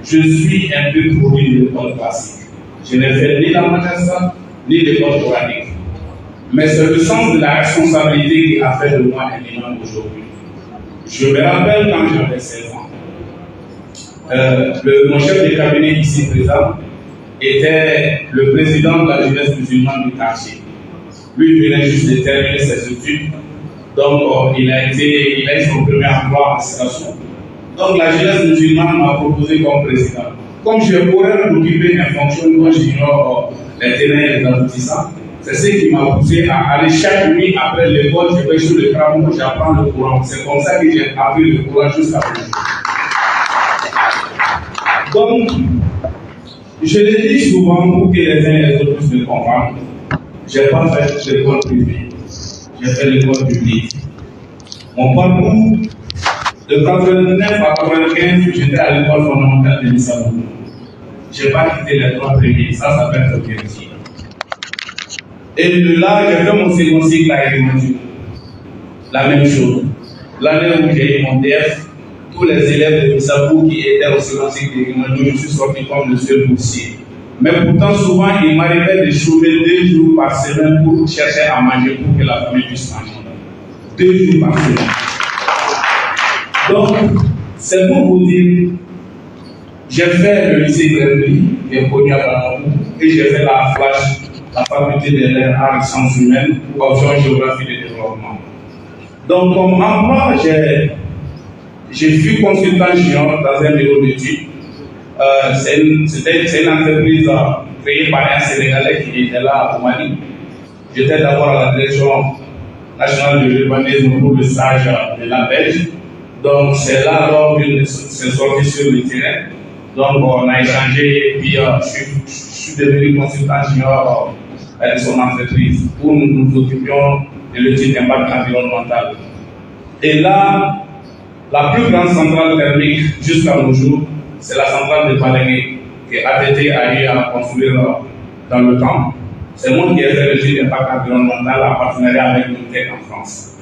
je suis un peu produit de l'école classique. Je n'ai fait ni la madrasa, ni l'école coranique. Mais c'est le sens de la responsabilité qui a fait de moi un imam aujourd'hui. Je me rappelle quand j'avais 16 ans. Mon chef de cabinet ici présent était le président de la jeunesse musulmane du quartier. Lui, il venait juste de terminer ses études. Donc, il a eu son premier emploi en situation. Donc, la jeunesse musulmane m'a proposé comme président. Comme je pourrais m'occuper d'une fonction dont j'ignore les tenants et les aboutissants, c'est ce qui m'a poussé à aller chaque nuit après l'école, je vais sur le crameau, j'apprends le Coran. C'est comme ça que j'ai appris le Coran jusqu'à aujourd'hui. Donc, je le dis souvent pour que les uns et les autres puissent me comprendre. Je n'ai pas fait l'école privée, j'ai fait l'école publique. Mon parcours, de 89 à 95, j'étais à l'école fondamentale de Missabou. Je n'ai pas quitté les 3 premiers, ça s'appelle le vérifier. Et de là, j'ai fait mon second cycle à Elimandou. La même chose. L'année où j'ai eu mon DF, tous les élèves de Missabou qui étaient au second cycle d'Elimandou, je suis sorti comme le seul boursier. Mais pourtant, souvent, il m'arrivait de chômer 2 jours par semaine pour chercher à manger pour que la famille puisse manger. 2 jours par semaine. Donc, c'est pour vous dire, j'ai fait le lycée Grégory, qui est connu à Bamako, et j'ai fait la FLASH, la faculté des lettres, arts et sciences humaines, option géographie de développement. Donc, comme emploi, j'ai fui consultant junior dans un bureau d'études. C'est une entreprise créée par un Sénégalais qui était là au Mali. J'étais d'abord à la direction nationale de l'urbanisme pour le stage de la Belge. Donc c'est là alors que c'est sorti sur le terrain. Donc on a échangé et puis je suis devenu consultant junior de son entreprise où nous nous occupions de l'étude d'impact environnemental. Et là, la plus grande centrale thermique jusqu'à nos jours, c'est la centrale de Palengue que ATT a eu à construire dans le temps. C'est moi qui ai fait l'étude d'impact environnemental en partenariat avec l'UNTEC en France.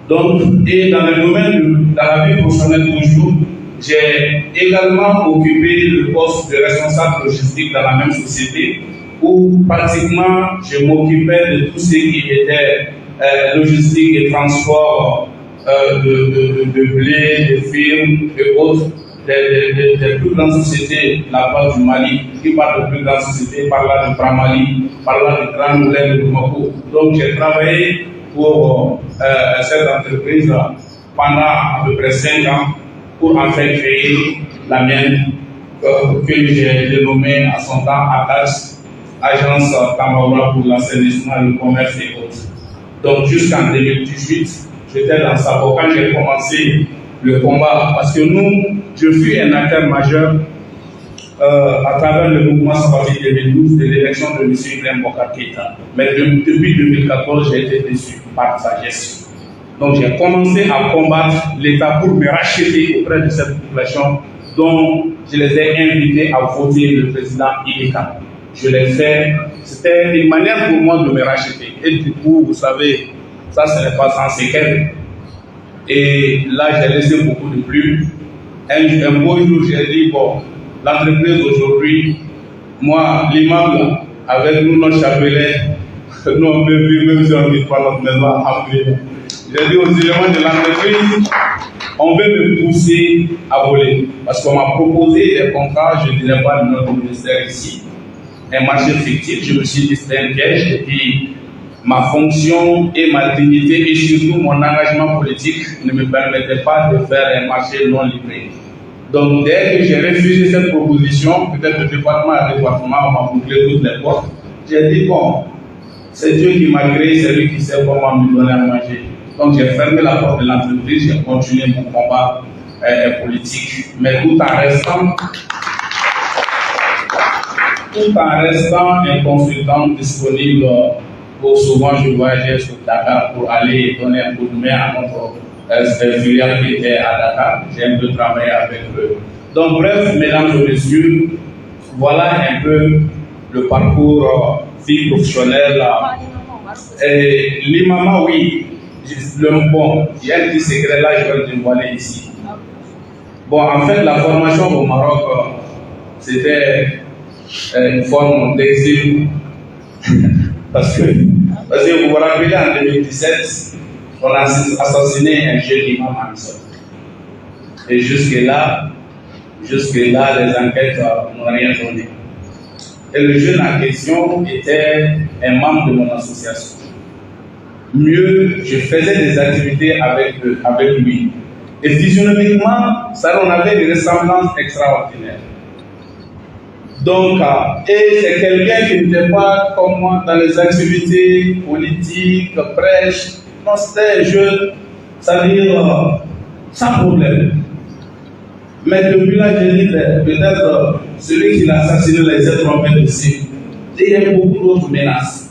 Donc, et dans le domaine dans la vie professionnelle toujours, j'ai également occupé le poste de responsable logistique dans la même société où pratiquement je m'occupais de tout ce qui était logistique et transport de blé, de firmes et autres. Des plus grandes sociétés là-bas du Mali, qui parlent de plus grandes sociétés, par là de Pramali, par là de Grand Moulin de Bamako. Donc j'ai travaillé pour cette entreprise pendant à peu près 5 ans pour en fait créer la mienne que j'ai dénommée à son temps ATAS, Agence Tambaoula pour l'assainissement, le commerce et autres. Donc jusqu'en 2018, j'étais dans ça. Quand j'ai commencé le combat, parce que je suis un acteur majeur à travers le mouvement Sabati 2012 de l'élection de M. Ibrahim Bokar Keïta. Mais depuis 2014, j'ai été déçu par sa gestion. Donc j'ai commencé à combattre l'État pour me racheter auprès de cette population dont je les ai invités à voter le président Ibeka. Je l'ai fait, c'était une manière pour moi de me racheter. Et du coup, vous savez, ça ce n'est pas sans séquelles. Et là, j'ai laissé beaucoup de plumes. Un beau jour, j'ai dit, bon, l'entreprise aujourd'hui, moi, l'imam, avec nous, notre chapelet, nous, on peut vivre, même si on ne vit pas notre maison, à prier. J'ai dit aux éléments de l'entreprise, on veut me pousser à voler. Parce qu'on m'a proposé des contrats, je ne dirais pas le nom du ministère ici, un marché fictif. Je me suis dit c'était un piège. Et puis, ma fonction et ma dignité et surtout mon engagement politique ne me permettaient pas de faire un marché non livré. Donc, dès que j'ai refusé cette proposition, peut-être le département m'a bouclé toutes les portes, j'ai dit bon, c'est Dieu qui m'a créé, c'est lui qui sait comment me donner à manger. Donc j'ai fermé la porte de l'entreprise, j'ai continué mon combat politique, mais tout en restant un consultant disponible. Pour souvent je voyageais sur Dakar pour aller donner un coup de main à notre filiale qui était à Dakar. J'ai un peu travaillé avec eux. Donc bref, mesdames et messieurs, voilà un peu le parcours vie professionnelle. L'imama, oui. Bon, il y a un petit secret là, je vais le dévoiler ici. Bon, en fait, la formation au Maroc, c'était une forme d'exil. Parce que vous vous rappelez, en 2017, on a assassiné un jeune imam à Missou. Et jusque-là, les enquêtes n'ont rien donné. Et le jeune en question était un membre de mon association. Mieux, je faisais des activités avec lui. Et physionomiquement, ça, on avait des ressemblances extraordinaires. Donc, et c'est quelqu'un qui n'était pas comme moi dans les activités politiques, prêche. Non, c'était un jeune, c'est-à-dire sans problème. Mais depuis là, j'ai dit, peut-être celui qui l'a assassiné les êtres trompés aussi. Et il y a beaucoup d'autres menaces.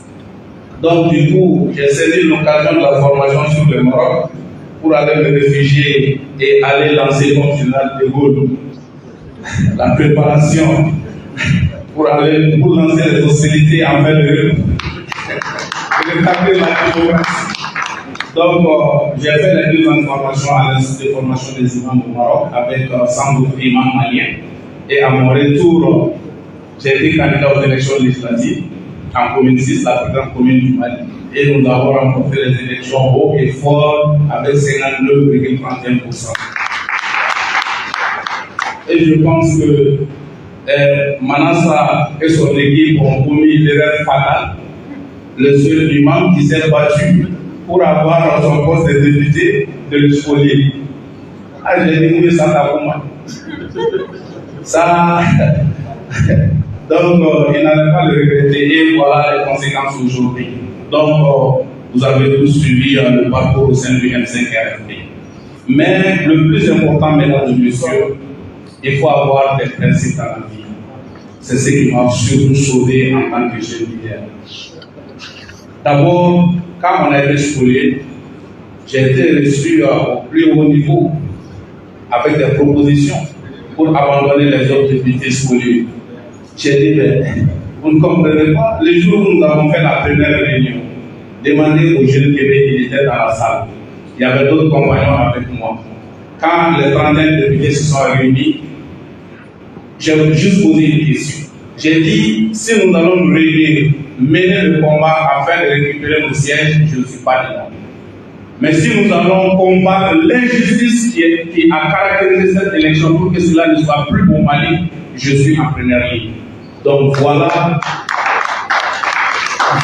Donc, du coup, j'ai saisi l'occasion de la formation sur le Maroc pour aller me réfugier et aller lancer comme général de Gaulle la préparation pour lancer les hostilités envers le rétablir la démocratie. Donc, j'ai fait les 2 ans de formation à l'Institut de formation des imams au Maroc avec 100 autres imams maliens. Et à mon retour, j'ai été candidat aux élections législatives en commune 6, la plus grande commune du Mali. Et nous avons remporté les élections haut et fort avec 59,31%. Et je pense que Manassa et son équipe ont commis l'erreur fatale. Le seul imam qui s'est battu pour avoir son poste de député, de le spolier. Ah, j'ai dit oui, ça t'a comment? Ça. Donc, il n'allait pas le regretter et voilà les conséquences aujourd'hui. Donc, vous avez tous suivi le parcours au sein du M5RFP. Mais le plus important, mesdames et messieurs, il faut avoir des principes dans la vie. C'est ce qui m'a surtout sauvé en tant que jeune leader. D'abord, quand on a été spolié, j'ai été reçu au plus haut niveau avec des propositions pour abandonner les autres députés spoliés. J'ai dit, vous ne comprenez pas. Le jour où nous avons fait la première réunion, demandez au jeune Québec, il était dans la salle. Il y avait d'autres compagnons avec moi. Quand les 31 députés se sont réunis, j'ai juste posé une question. J'ai dit, si nous allons nous réunir, mener le combat afin de récupérer nos sièges, je ne suis pas dedans. Mais si nous allons combattre l'injustice qui a caractérisé cette élection pour que cela ne soit plus au Mali, je suis en première ligne. Donc voilà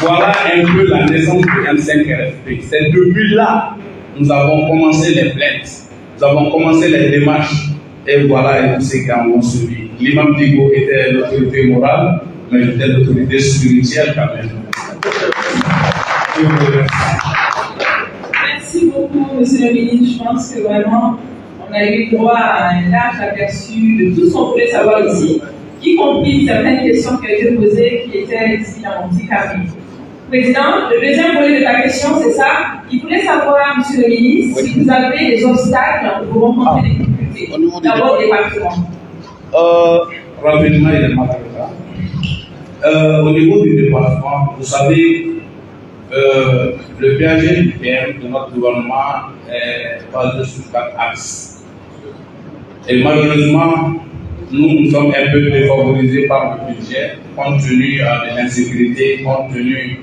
un peu la naissance du M5RFP. C'est depuis là que nous avons commencé les plaintes, nous avons commencé les démarches, et voilà tous ces qui en ont suivi. L'imam Digo était l'autorité morale, mais j'étais l'autorité spirituelle quand même. Merci beaucoup, monsieur le ministre. Je pense que vraiment, on a eu droit à un large aperçu de tout ce qu'on voulait savoir ici. y compris certaines questions qui ont été posées qui étaient ici dans mon petit carnet. Président, le deuxième volet de ta question, c'est ça. Il voulait savoir, Monsieur le ministre, si vous avez des obstacles pour rencontrer des difficultés. D'abord, département. Rapidement, il est mal. Au niveau du département, vous savez, le PAG du PM de notre gouvernement est basé sur 4 axes. Et malheureusement, nous sommes un peu défavorisés par le budget, compte tenu de l'insécurité, compte tenu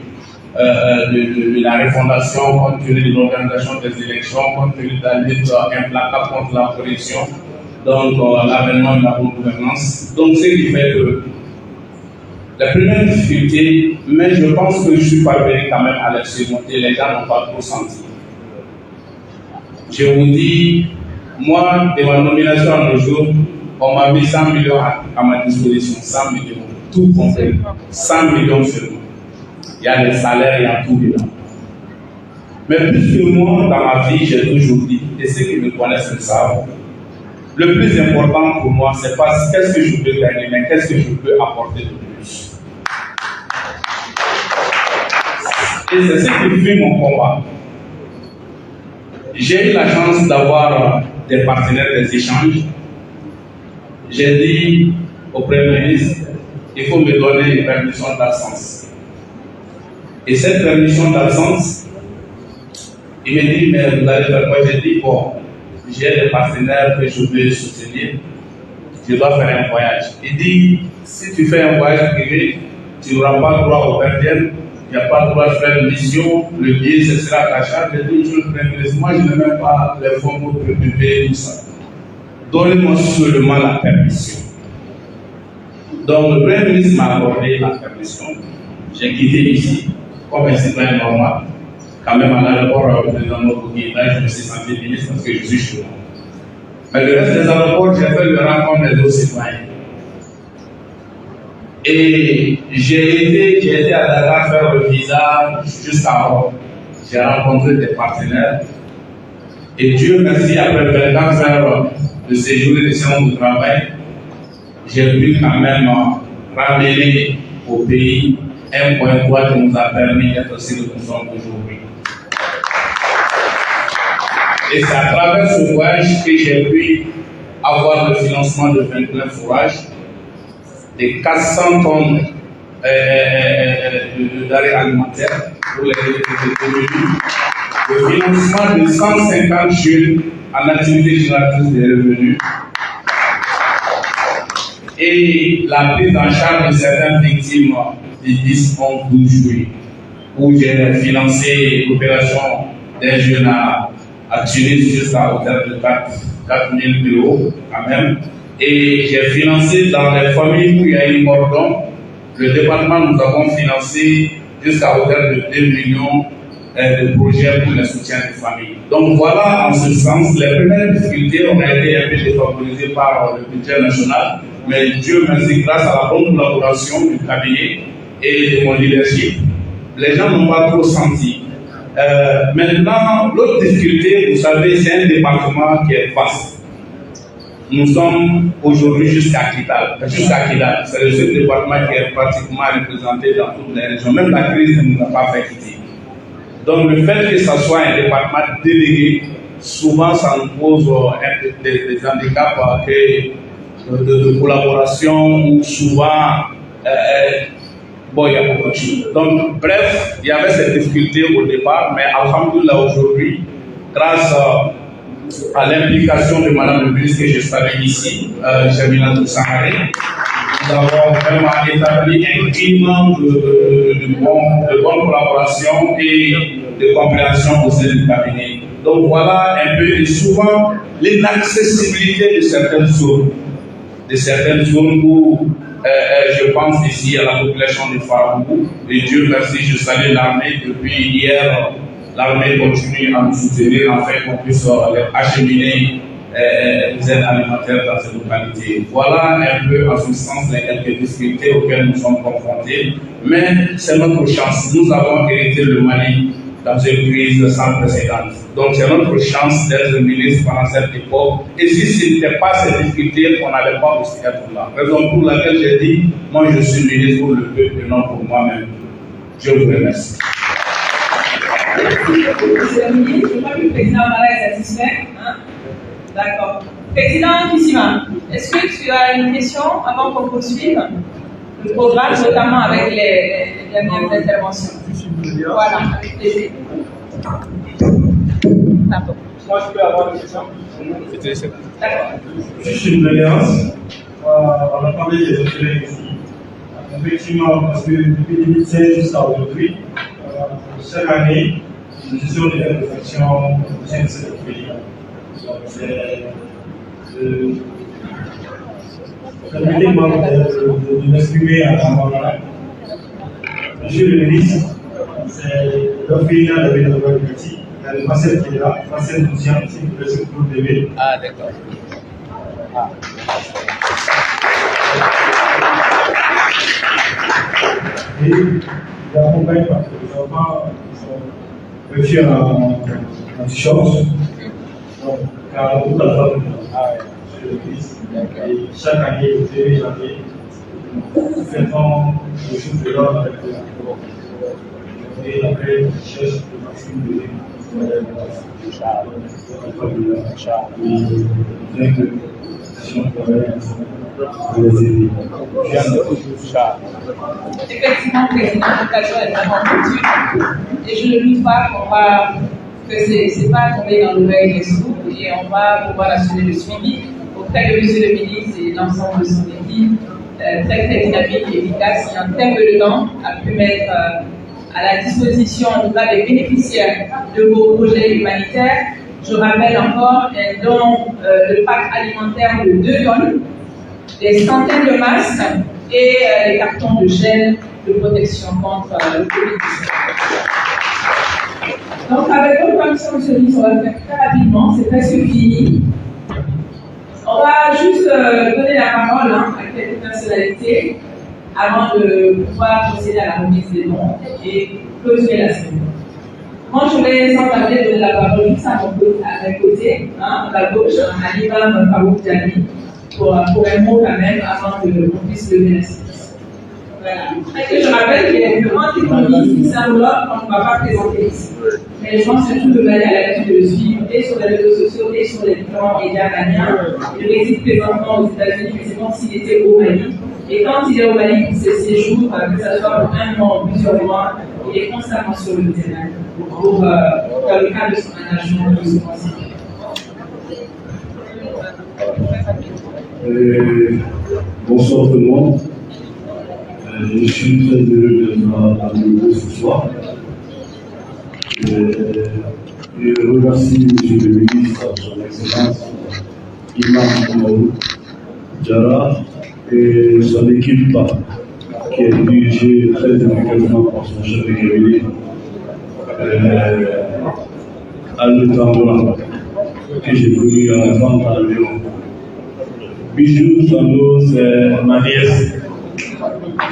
de la refondation, compte tenu de l'organisation des élections, compte tenu de la lutte implacable contre la corruption, donc l'avènement de la bonne gouvernance. Donc, ce qui fait que la première difficulté, mais je pense que je suis parvenu quand même à la surmonter, les gens n'ont pas trop senti. Je vous dis, moi, de ma nomination à nos jours, on m'a mis 100 millions à ma disposition, 100 millions, tout compris, 100 millions seulement. Il y a les salaires, il y a tout dedans. Mais plus que moi, dans ma vie, j'ai toujours dit, et ceux qui me connaissent le savent, le plus important pour moi, c'est pas qu'est-ce que je peux gagner, mais qu'est-ce que je peux apporter de plus. Et c'est ce qui fait mon combat. J'ai eu la chance d'avoir des partenaires des échanges. J'ai dit au Premier ministre, il faut me donner une permission d'absence. Et cette permission d'absence, il me dit, mais vous allez faire quoi? J'ai dit, bon, j'ai des partenaires que je veux soutenir, je dois faire un voyage. Il dit, si tu fais un voyage privé, tu n'auras pas droit au RTL, il n'y a pas droit de faire une mission, le billet, ce sera ta charge. J'ai dit, monsieur le Premier ministre, moi je n'ai même pas les fonds pour payer tout ça. Donnez-moi seulement la permission. Donc le Premier ministre m'a accordé la permission. J'ai quitté ici comme un citoyen normal. Quand même à l'aéroport, le président Mokogi, là je me suis senti ministre parce que je suis chez moi. Mais le reste des aéroports, j'ai fait le rencontre des autres citoyens. Et j'ai été à Dakar faire le visa jusqu'à Rome. J'ai rencontré des partenaires. Et Dieu merci, après 24 heures de séjour et de séance de travail, j'ai pu quand même ramener au pays un point droit qui nous a permis d'être aussi ce que nous sommes aujourd'hui. Et c'est à travers ce voyage que j'ai pu avoir le financement de 29 fourrages, de 400 tonnes de denrées alimentaires pour les communes, le financement de 150 jeunes en activité génératrice de revenus et la prise en charge de certaines victimes du 10, 11, 12 juillet, où j'ai financé l'opération des jeunes à Tunis jusqu'à hauteur de 4 000 € quand même. Et j'ai financé dans les familles où il y a eu mordon, le département nous avons financé jusqu'à hauteur de 2 millions de projets pour le soutien des familles. Donc voilà, en ce sens, les premières difficultés ont été un peu défavorisées par le budget national, mais Dieu merci, grâce à la bonne collaboration du cabinet et de mon leadership, les gens n'ont pas trop senti. Maintenant, l'autre difficulté, vous savez, c'est un département qui est vaste. Nous sommes aujourd'hui jusqu'à Kidal. C'est le seul département qui est pratiquement représenté dans toutes les régions. Même la crise ne nous a pas fait quitter. Donc le fait que ce soit un département délégué, souvent ça nous pose des handicaps de collaboration ou souvent bon, il y a beaucoup de choses. Donc bref, il y avait cette difficulté au départ, mais alhamdoulilah aujourd'hui, grâce à l'implication de Madame le ministre que je salue ici, Jamila Sangaré, nous avons vraiment établi un climat de bonne collaboration et de compréhension au sein du cabinet. Donc voilà un peu, et souvent l'inaccessibilité de certaines zones où je pense ici à la population de Faroubou, et Dieu merci, je salue l'armée depuis hier. L'armée continue à nous soutenir afin qu'on puisse acheminer des aides alimentaires dans ces localités. Voilà un peu en ce sens les quelques difficultés auxquelles nous sommes confrontés, mais c'est notre chance. Nous avons hérité le Mali dans une crise sans précédent. Donc c'est notre chance d'être ministre pendant cette époque. Et si ce n'était pas ces difficultés, on n'allait pas aussi être là. Raison pour laquelle j'ai dit, moi je suis ministre pour le peuple et non pour moi-même. Je vous remercie. Monsieur le ministre, je crois que le président Mara est satisfait. Hein? D'accord. Président Kissima, est-ce que tu as une question avant qu'on poursuive le programme, notamment avec les dernières interventions? Voilà, avec plaisir. D'accord. Moi, je peux avoir une question. D'accord. Juste une doléance. On a parlé des hôtels ici. Effectivement, parce que depuis 2016 jusqu'à aujourd'hui, chaque année, nous faisons des réflexions au sein de cette pays. Permettez-moi de m'exprimer à ce moment-là. Monsieur le ministre, c'est l'orphelinat de Bénévolat-Petit. Il y a le Marcel qui est là, Marcel Douzian, si vous plaît, pour le lever. Ah, d'accord. Et il accompagne parce que les enfants sont vêtus en t-shirt. Car toute la famille sur le Christ. Et chaque année, le 1er janvier, nous fêtons le jour de l'homme avec le et après, on cherche le maximum de Effectivement, président, l'occasion est vraiment perdue. Et je ne doute pas que ce n'est pas tombé dans l'oreille des sourds et on va pouvoir assurer le suivi auprès de M. le ministre et l'ensemble de son équipe, très dynamique et efficace, qui en termes de temps a pu mettre à la disposition des bénéficiaires de vos projets humanitaires. Je rappelle encore un don de pack alimentaire de 2 tonnes, des centaines de masques et des cartons de gel de protection contre le Covid-19. Donc, avec votre permission, monsieur le ministre, on va faire très rapidement, c'est presque fini. On va juste donner la parole à quelques personnalités avant de pouvoir procéder à la remise des dons et clôturer la semaine. Moi, je vais sans tarder donner la parole juste à mes côtés, à la gauche, à l'imam Farouk Diaby, pour un mot quand même avant qu'on puisse lever la séance. Voilà. Et je rappelle qu'il y a une grande économie qui s'enveloppe qu'on ne va pas présenter ici. Mais je pense surtout de manière à la lecture de suivre et sur les réseaux sociaux et sur les différents médias ghanéens. Il réside présentement aux États-Unis, mais c'est comme s'il était au Mali. Et quand il est au Mali pour ses séjours, que ce soit pour un mois ou plusieurs mois, il est constamment sur le terrain dans le cadre de son engagement de ce conseil. Bonsoir tout le monde. Je suis très heureux d'être parmi vous ce soir. Je remercie M. le ministre, son Excellence, Imam Oumarou Diarra et son équipe qui est dirigée très efficacement par son chef de cabinet, Al Tamboura, que j'ai connu à la vente à Lyon. Bijou Sando, c'est ma nièce.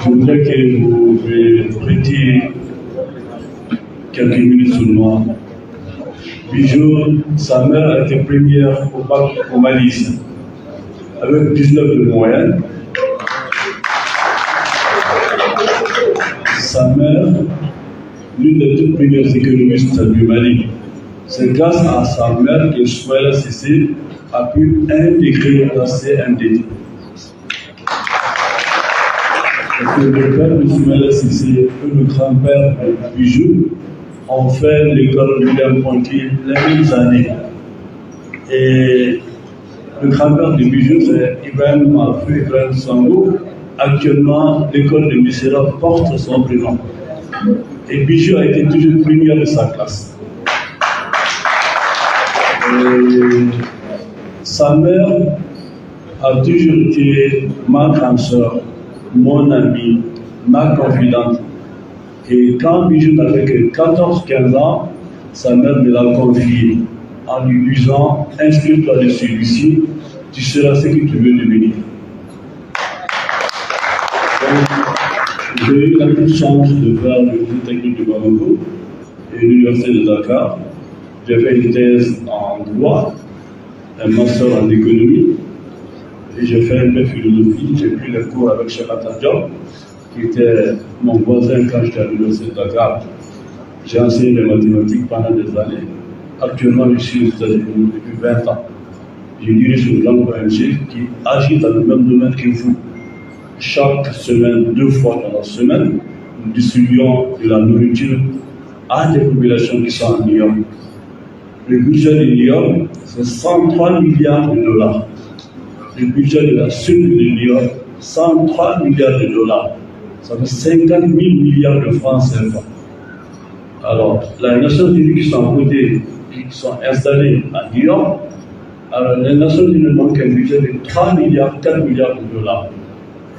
Je voudrais que vous prêtiez quelques minutes sur moi. Bijou, sa mère a été première au bac au Mali, avec 19 de moyenne. Sa mère, l'une des toutes premières économistes du Mali, c'est grâce à sa mère que Soumaïla Cissé a pu intégrer la CND. Parce que le père de Soumaïla Cissé et le grand-père de Bijou ont fait l'école William Ponty les mêmes années. Et le grand-père de Bijou, c'est Ibrahim Mafou, Ibrahim Sango. Actuellement, l'école de Missira porte son prénom. Et Bijou a été toujours première de sa classe. Sa mère a toujours été ma grande sœur, mon amie, ma confidente. Et quand Bijou n'avait que 14-15 ans, sa mère me l'a confié en lui disant « Inscris-toi de celui-ci, tu seras ce que tu veux devenir. » J'ai eu la chance de faire le lycée technique de Bamako de l'Université de Dakar. J'ai fait une thèse en droit, un master en économie, et j'ai fait un peu de philosophie. J'ai pris le cours avec Cheikh Anta Diop, qui était mon voisin quand j'étais à l'Université de Dakar. J'ai enseigné les mathématiques pendant des années. Actuellement, je suis aux États-Unis depuis 20 ans. Je dirige une grande ONG qui agit dans le même domaine que vous. Chaque semaine, 2 fois dans la semaine, nous distribuons de la nourriture à des populations qui sont en New York. Le budget de New York, c'est 103 milliards de dollars. Le budget de la Sud de New York, 103 milliards de dollars. Ça fait 50 000 milliards de francs CFA. Alors, les Nations Unies qui sont à côté, qui sont installées à New York, alors les Nations Unies manquent un budget de 3 milliards, 4 milliards de dollars.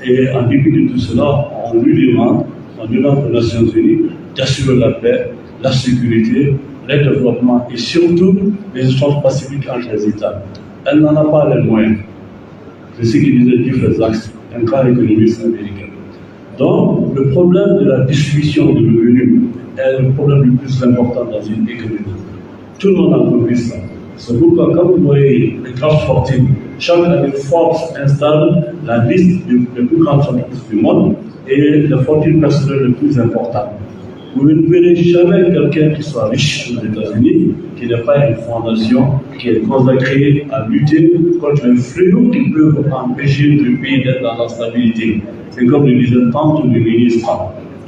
Et en dépit de tout cela, on lui demande aux Nations Unies d'assurer la paix, la sécurité, le développement et surtout les échanges pacifiques entre les États. Elle n'en a pas les moyens. C'est ce qu'il disait Jeffrey Sachs, un grand économiste américain. Donc, le problème de la distribution de revenus est le problème le plus important dans une économie. Tout le monde a compris ça. C'est pourquoi, quand vous voyez les grandes fortunes, chaque année, Forbes installe la liste des plus grandes entreprises du monde et les fortunes personnelles les plus importantes. Vous ne verrez jamais quelqu'un qui soit riche aux États-Unis, qui n'ait pas une fondation qui est consacrée à lutter contre un fléau qui peut empêcher le pays d'être dans la stabilité. C'est comme le disait tantôt le ministre,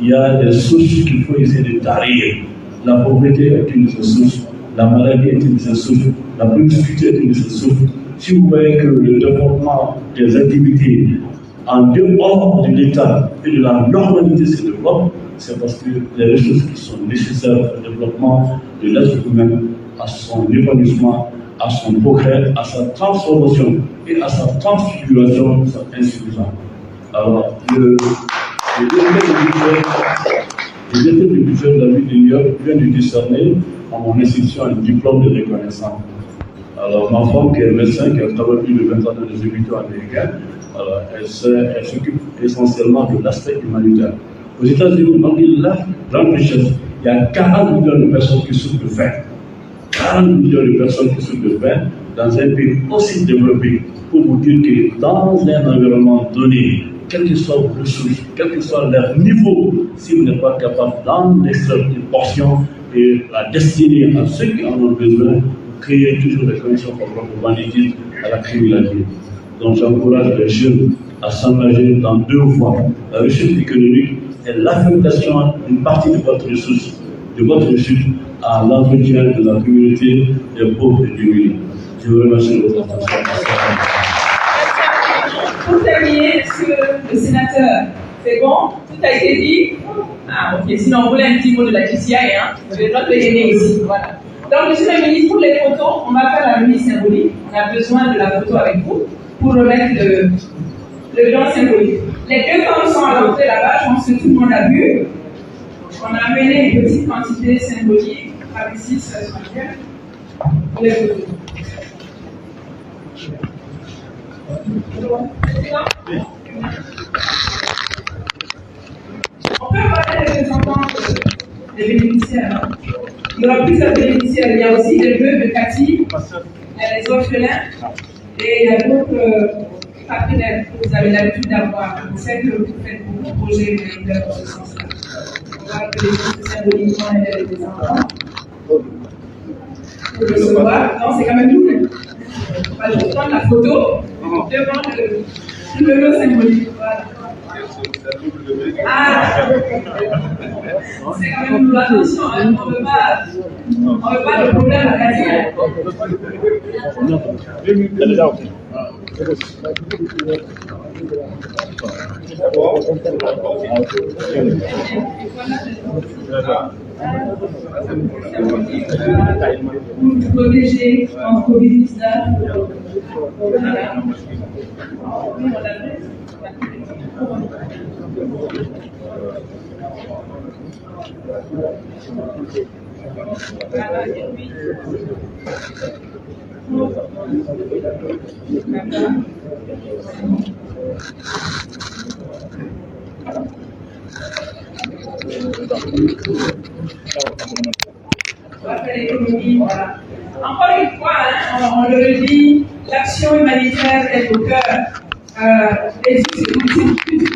il y a des sources qu'il faut essayer de tarir. La pauvreté est une de ces sources, la maladie est une de ces sources, la promiscuité est une de ces sources. Si vous voyez que le développement des activités en dehors de l'État et de la normalité se développe, c'est parce que les ressources qui sont nécessaires au développement de l'être humain, à son épanouissement, à son progrès, à sa transformation et à sa transfiguration sont insuffisantes. Alors, le directeur du budget de la ville de New York vient de décerner à mon institution un diplôme de reconnaissance. Alors, ma femme, qui est médecin, qui a travaillé plus de 20 ans dans les hôpitaux américains, alors, elle s'occupe essentiellement de l'aspect humanitaire. Aux États-Unis, malgré la grande richesse, il y a 40 millions de personnes qui souffrent de faim. 40 millions de personnes qui souffrent de faim dans un pays aussi développé. Pour vous dire que dans un environnement donné, quelles que soient vos ressources, quel que soit leur niveau, si vous n'êtes pas capable d'en extraire une portion et la destiner à ceux qui en ont besoin, vous créez toujours des conditions favorables au banditisme, à la criminalité. Donc j'encourage les jeunes à s'engager dans 2 voies. La réussite économique et l'affectation d'une partie de votre ressource, à l'entretien de la communauté des pauvres et démunis. Je vous remercie de votre attention. Pour terminer, monsieur le sénateur, c'est bon? Tout a été dit? Ah, ok. Sinon, on voulait un petit mot de la GCI, hein? Je vais pas te gêner ici. Voilà. Donc, monsieur le ministre, pour les photos, on va faire la remise symbolique. On a besoin de la photo avec vous pour remettre le don symbolique. Les 2 femmes sont à l'entrée là-bas, je pense que tout le monde a vu. On a amené une petite quantité symbolique avec 6 pour les photos. On peut parler des représentants des bénéficiaires. Il y aura plusieurs bénéficiaires. Il y a aussi les veuves de Cathy, il y a les orphelins et il y a d'autres partenaires que vous avez l'habitude d'avoir. Je sais que vous faites beaucoup de projets humanitaires dans ce sens-là. On va que les choses symboliquement aider les enfants. Pour recevoir. Non, c'est quand même nous. On va juste prendre la photo devant le lot symbolique. Voilà. Ah, c'est quand même attention, hein. On ne veut pas le problème à la vie. Pour protéger en Covid-19. Voilà. faire l'économie, voilà. Encore une fois, hein, on le redit, l'action humanitaire est au cœur et c'est de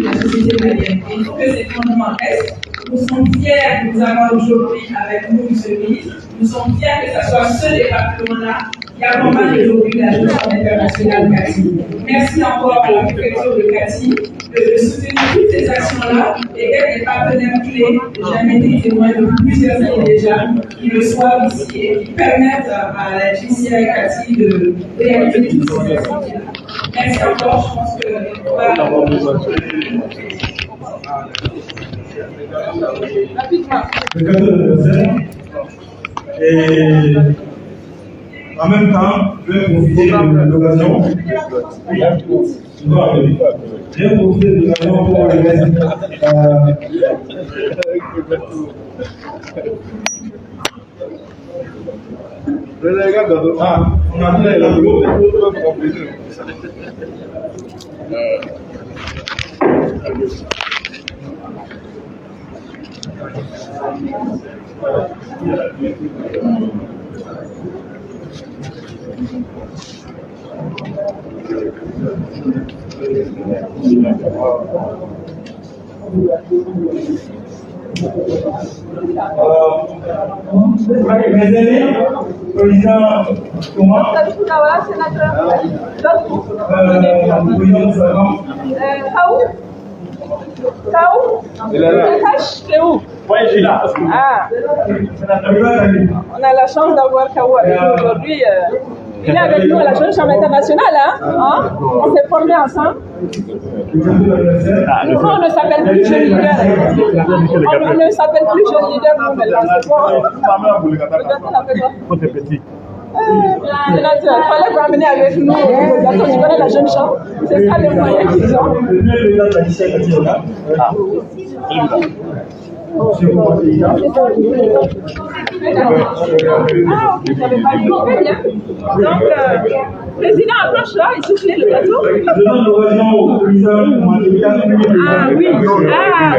la société malienne. Il faut que ces fondements restent. Nous sommes fiers de vous avoir aujourd'hui avec nous, monsieur le ministre. Nous sommes fiers que ce soit ce département-là qui accompagne aujourd'hui la Journée internationale CATI. Merci encore à la préfecture de CATI de soutenir toutes ces actions-là et d'être des partenaires clés. J'ai été témoin depuis plusieurs années déjà qui le soient ici et qui permettent à la JCI CATI de réaliser toutes ces activités-là. Merci encore, je pense que on va avoir besoin de le cadeau d'anniversaire. Et en même temps, je vais profiter de l'occasion. Je vais profiter de l'occasion pour remercier. On a fait la président Thomas, C'est où? Ah. On a la chance d'avoir Kaou avec nous aujourd'hui. Il est avec nous à la Jeune Chambre internationale. Hein? On s'est formés ensemble. Nous, on ne s'appelle plus Jeune Leader. On ne s'appelle plus Jeune Leader, nous, mais il fallait vous ramener avec nous. Tu connais la Jeune Chambre. C'est ça le moyen qu'ils ont. Donc, président approche là, il souffle le gâteau. Ah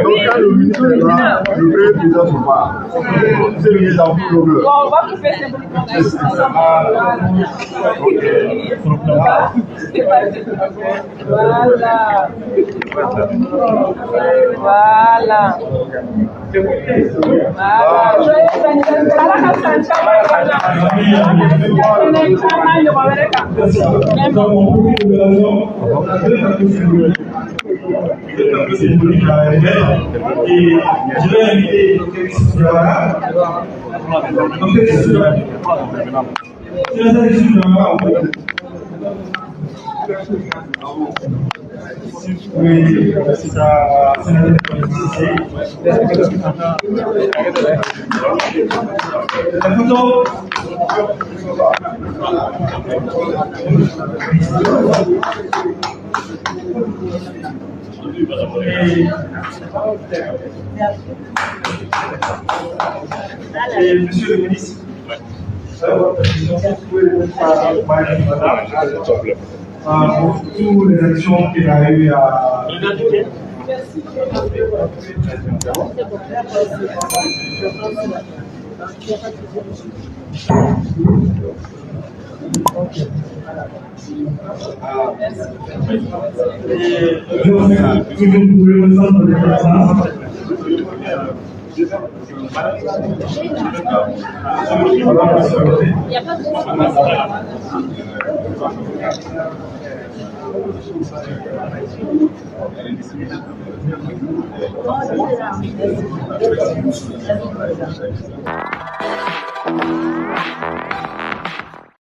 oui, le ministre est là, le vrai président se voit. C'est le ministre en tout le. Bon, on va couper symboliquement. Voilà. Voilà. Oui, c'est ça. La photo. Et monsieur le ministre, pour toutes les actions qu'il a eu à... Il n'y a pas de